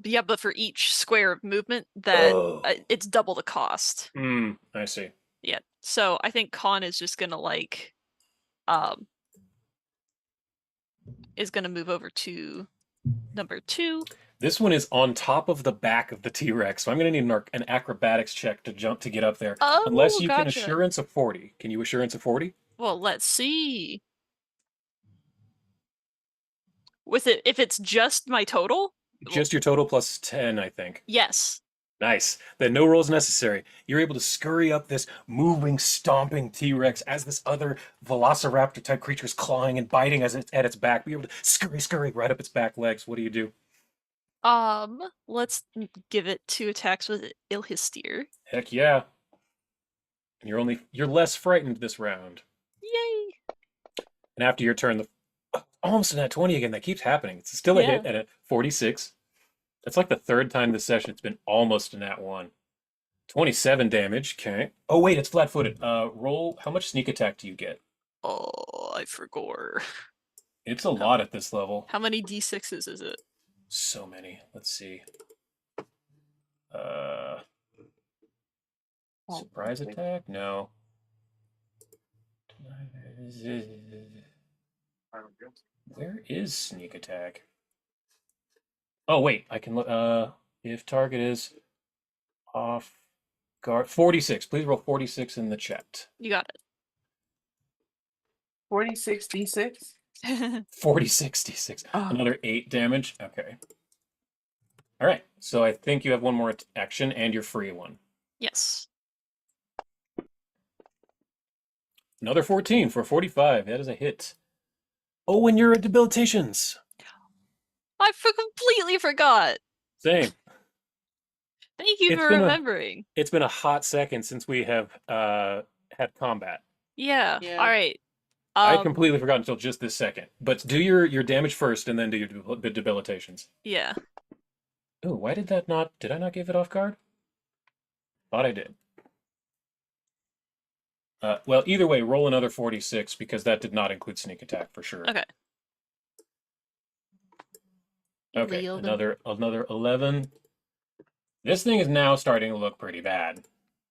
S2: Yeah, but for each square of movement, then
S1: Oh.
S2: it's double the cost.
S1: I see.
S2: Yeah. So I think Khan is just gonna is gonna move over to number 2.
S1: This one is on top of the back of the T-Rex, so I'm going to need an acrobatics check to jump to get up there.
S2: Oh,
S1: Unless you can
S2: gotcha.
S1: assurance of 40. Can you assurance of 40?
S2: Well, let's see. With it, if it's just my total,
S1: Just your total plus 10, I think.
S2: yes.
S1: Nice. Then no rolls necessary. You're able to scurry up this moving, stomping T-Rex as this other velociraptor-type creature is clawing and biting as it's at its back. Be able to scurry right up its back legs. What do you do?
S2: Let's give it 2 attacks with Ilhistir.
S1: Heck yeah. And you're less frightened this round.
S2: Yay!
S1: And after your turn, almost in that 20 again. That keeps happening. It's still a hit at a 46. That's like the 3rd time this session it's been almost in that 1. 27 damage. Okay. Oh wait, it's flat-footed. Roll. How much sneak attack do you get?
S2: Oh, I forgot.
S1: It's a lot at this level.
S2: How many d6s is it?
S1: So many. Let's see. Surprise attack? No. Where is sneak attack? Oh wait, I can look. If target is off guard, 46. Please roll 46 in the chat.
S2: You got
S4: 46 d6.
S2: it.
S1: 46 d6.
S4: Oh.
S1: Another 8 damage. Okay. All right. So I think you have one more action and your free one.
S2: Yes.
S1: Another 14 for 45. That is a hit. Oh, and you're at debilitations.
S2: I completely forgot.
S1: Same.
S2: Thank you
S1: It's
S2: for
S1: been
S2: remembering.
S1: It's been a hot second since we have had combat.
S2: Yeah.
S3: Yeah.
S2: All right.
S1: I completely forgot until just this second. But do your damage first, and then do your debilitations.
S2: Yeah.
S1: Oh, why did that not? Did I not give it off guard? Thought I did. Well, either way, roll another 46 because that did not include sneak attack for sure.
S2: Okay.
S1: Okay,
S2: Yield.
S1: another 11. This thing is now starting to look pretty bad.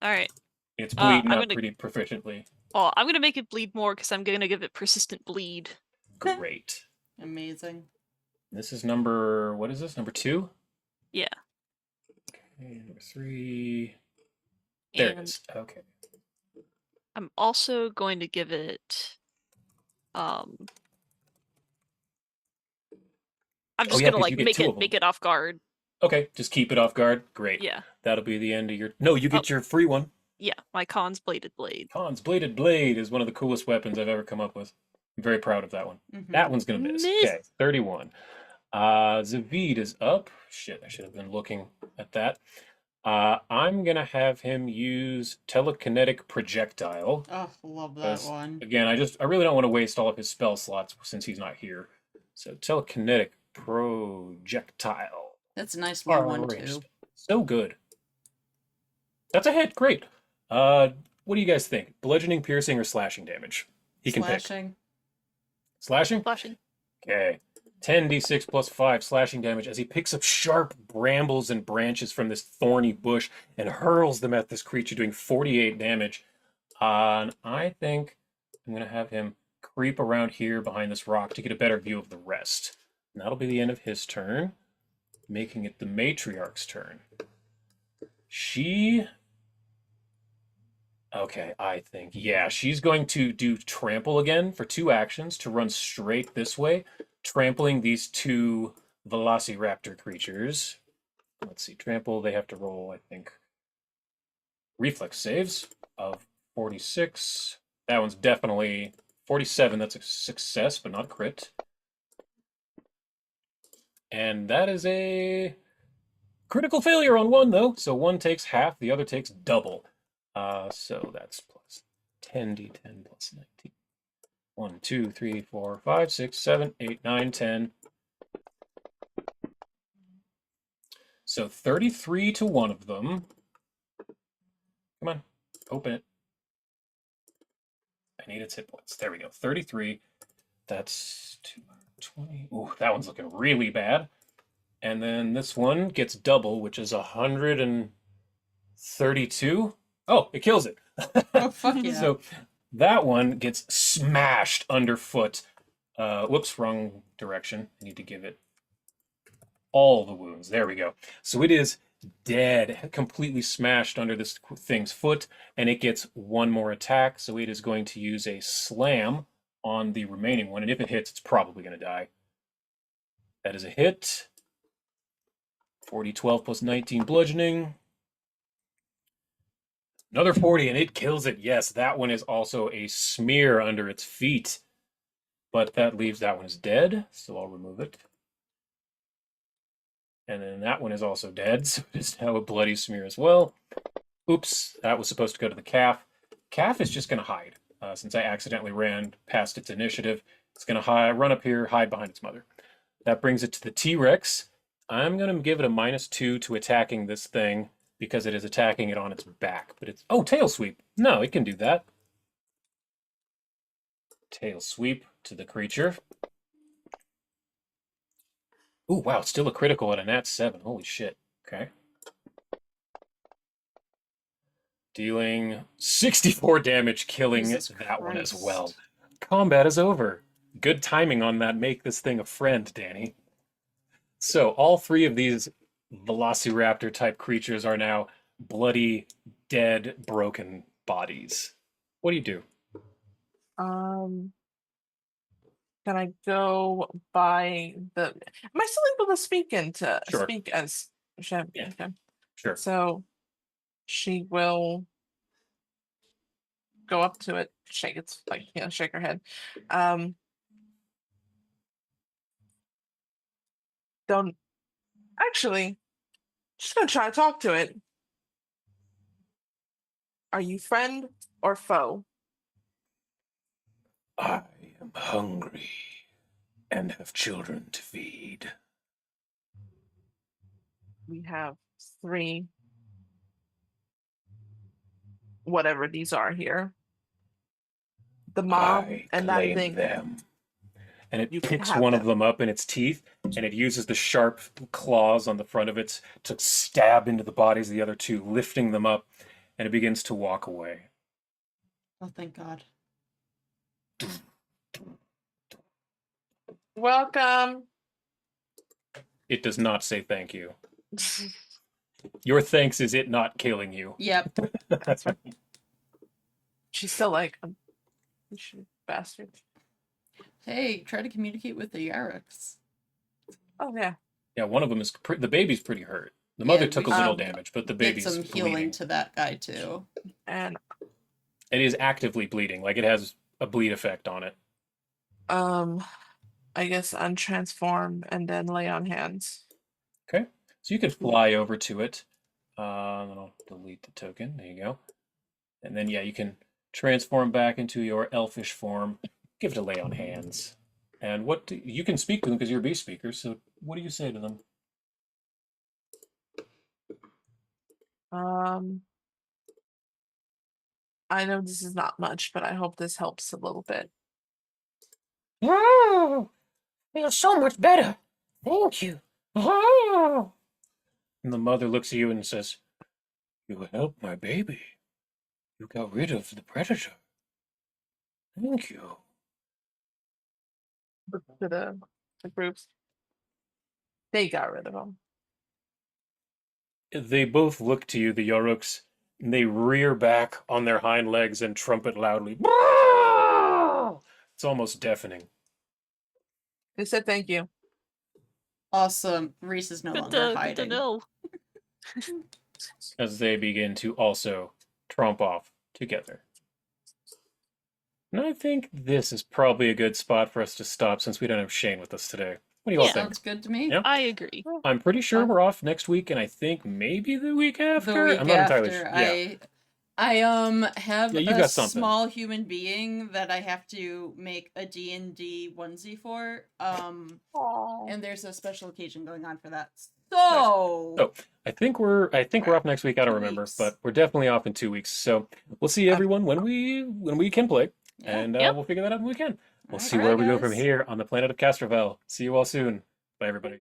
S2: All right.
S1: It's
S2: I'm
S1: bleeding up
S2: gonna.
S1: pretty proficiently.
S2: Oh, I'm gonna make it bleed more because I'm gonna give it persistent bleed.
S1: Great.
S3: Amazing.
S1: This is number, what is this? Number 2?
S2: Yeah.
S1: Okay, number 3. There it
S2: And
S1: is. Okay.
S2: I'm also going to give it. I'm just
S1: yeah,
S2: gonna
S1: 'cause you
S2: like
S1: get 2 of them.
S2: make it off guard.
S1: Okay, just keep it off guard. Great.
S2: Yeah.
S1: That'll be the end of your. No, you get your free one.
S2: Yeah. My Khan's bladed blade.
S1: Khan's Bladed Blade is one of the coolest weapons I've ever come up with. I'm very proud of that one.
S3: Mhm.
S1: That one's gonna miss.
S2: Miss.
S1: Okay, 31. Zavid is up. Shit, I should have been looking at that. I'm gonna have him use telekinetic projectile.
S3: Oh, love that
S1: 'Cause,
S3: one.
S1: again, I really don't want to waste all of his spell slots since he's not here. So telekinetic projectile.
S3: That's a nice little one
S1: Ranged.
S3: too.
S1: So good. That's a hit. Great. What do you guys think? Bludgeoning, piercing, or slashing damage? He can pick.
S3: Slashing.
S1: Slashing?
S2: Flashing.
S1: Okay. 10d6 plus 5 slashing damage as he picks up sharp brambles and branches from this thorny bush and hurls them at this creature, doing 48 damage. And I think I'm going to have him creep around here behind this rock to get a better view of the rest. And that'll be the end of his turn, making it the matriarch's turn. Okay, I think, yeah, she's going to do trample again for 2 actions to run straight this way, trampling these 2 velociraptor creatures. Let's see, trample, they have to roll, I think, reflex saves of 46. That one's definitely 47, that's a success, but not crit. And that is a critical failure on 1, though, so 1 takes half, the other takes double. So that's plus 10d10 plus 19. 1, 2, 3, 4, 5, 6, 7, 8, 9, 10. So 33 to one of them. Come on, open it. I need its hit points. There we go. 33. That's 220. Ooh, that one's looking really bad. And then this one gets double, which is 132. Oh, it kills it.
S3: Oh, fuck yeah.
S1: So that one gets smashed underfoot. Whoops, wrong direction. I need to give it all the wounds. There we go. So it is dead, completely smashed under this thing's foot, and it gets 1 more attack. So it is going to use a slam on the remaining one, and if it hits, it's probably going to die. That is a hit. 40, 12 plus 19 bludgeoning. Another 40, and it kills it. Yes, that one is also a smear under its feet. But that leaves that one is dead, so I'll remove it. And then that one is also dead, so it is now a bloody smear as well. Oops, that was supposed to go to the calf. Calf is just going to hide. Since I accidentally ran past its initiative, it's going to run up here, hide behind its mother. That brings it to the T-Rex. I'm going to give it a -2 to attacking this thing, because it is attacking it on its back. But it's... Oh, tail sweep. No, it can do that. Tail sweep to the creature. Ooh, wow, still a critical at a nat 7. Holy shit. Okay. Dealing 64 damage, killing
S3: Jesus
S1: that one as
S3: Christ.
S1: well. Combat is over. Good timing on that. Make this thing a friend, Danny. So all 3 of these velociraptor type creatures are now bloody, dead, broken bodies. What do you do?
S4: Can I go by the? Am I still able to speak
S1: Sure.
S4: speak as Chef?
S1: Yeah.
S4: Okay.
S1: Sure.
S4: So she will go up to it, shake its shake her head. Don't actually. Just gonna try to talk to it. Are you friend or foe?
S1: I am hungry and have children to feed.
S4: We have 3, whatever these are here. the mom
S1: I
S4: and that
S1: claim
S4: thing.
S1: them. And it
S4: You can
S1: picks
S4: have
S1: one of
S4: them.
S1: them up in its teeth, and it uses the sharp claws on the front of it to stab into the bodies of the other two, lifting them up, and it begins to walk away.
S3: Oh, thank God.
S4: Welcome.
S1: It does not say thank you. Your thanks is it not killing you.
S3: Yep.
S4: That's right. She's still like, you should bastard.
S3: Hey, try to communicate with the Yarriks.
S4: Oh yeah.
S1: Yeah, one of them is the baby's pretty hurt. The mother
S3: Yeah,
S1: took a
S3: we
S1: little
S3: should
S1: damage, but the
S3: Get
S1: baby's
S3: some healing
S1: bleeding.
S3: to that guy too.
S4: And
S1: It is actively bleeding, like it has a bleed effect on it.
S4: I guess untransform and then lay on hands.
S1: Okay, so you could fly over to it. Then I'll delete the token. There you go. And then yeah, you can transform back into your elfish form. Give it a lay on hands. And you can speak to them because you're a beast speaker. So what do you say to them?
S4: I know this is not much, but I hope this helps a little bit.
S1: Oh, feels so much better. Thank you. Oh. And the mother looks at you and says, "You helped my baby. You got rid of the predator. Thank you."
S4: To the groups. They got rid of them.
S1: They both look to you, the Yoruks, and they rear back on their hind legs and trumpet loudly. It's almost deafening.
S4: They said thank you.
S3: Awesome. Reese is no
S2: Good
S3: longer
S2: to
S3: hiding.
S2: know.
S1: As they begin to also tromp off together. And I think this is probably a good spot for us to stop since we don't have Shane with us today. What do you all
S2: Yeah.
S1: think?
S3: Sounds good to me.
S1: Yeah.
S2: I agree.
S1: I'm pretty sure
S4: Fine.
S1: we're off next week, and I think maybe the week after.
S3: The week
S1: I'm not
S3: after,
S1: entirely sure. Yeah.
S3: I have
S1: Yeah, you
S3: a
S1: got something.
S3: small human being that I have to make a D&D onesie for. And there's a special occasion going on for that. So,
S1: So I think we're off next week. I don't
S3: 2
S1: remember,
S3: weeks.
S1: but we're definitely off in 2 weeks. So we'll see everyone when we can play,
S3: Yeah.
S1: and
S2: Yep.
S1: We'll figure that out when we can. We'll see
S3: Alright,
S1: where we go from
S3: guys.
S1: here on the planet of Castrovel. See you all soon. Bye, everybody.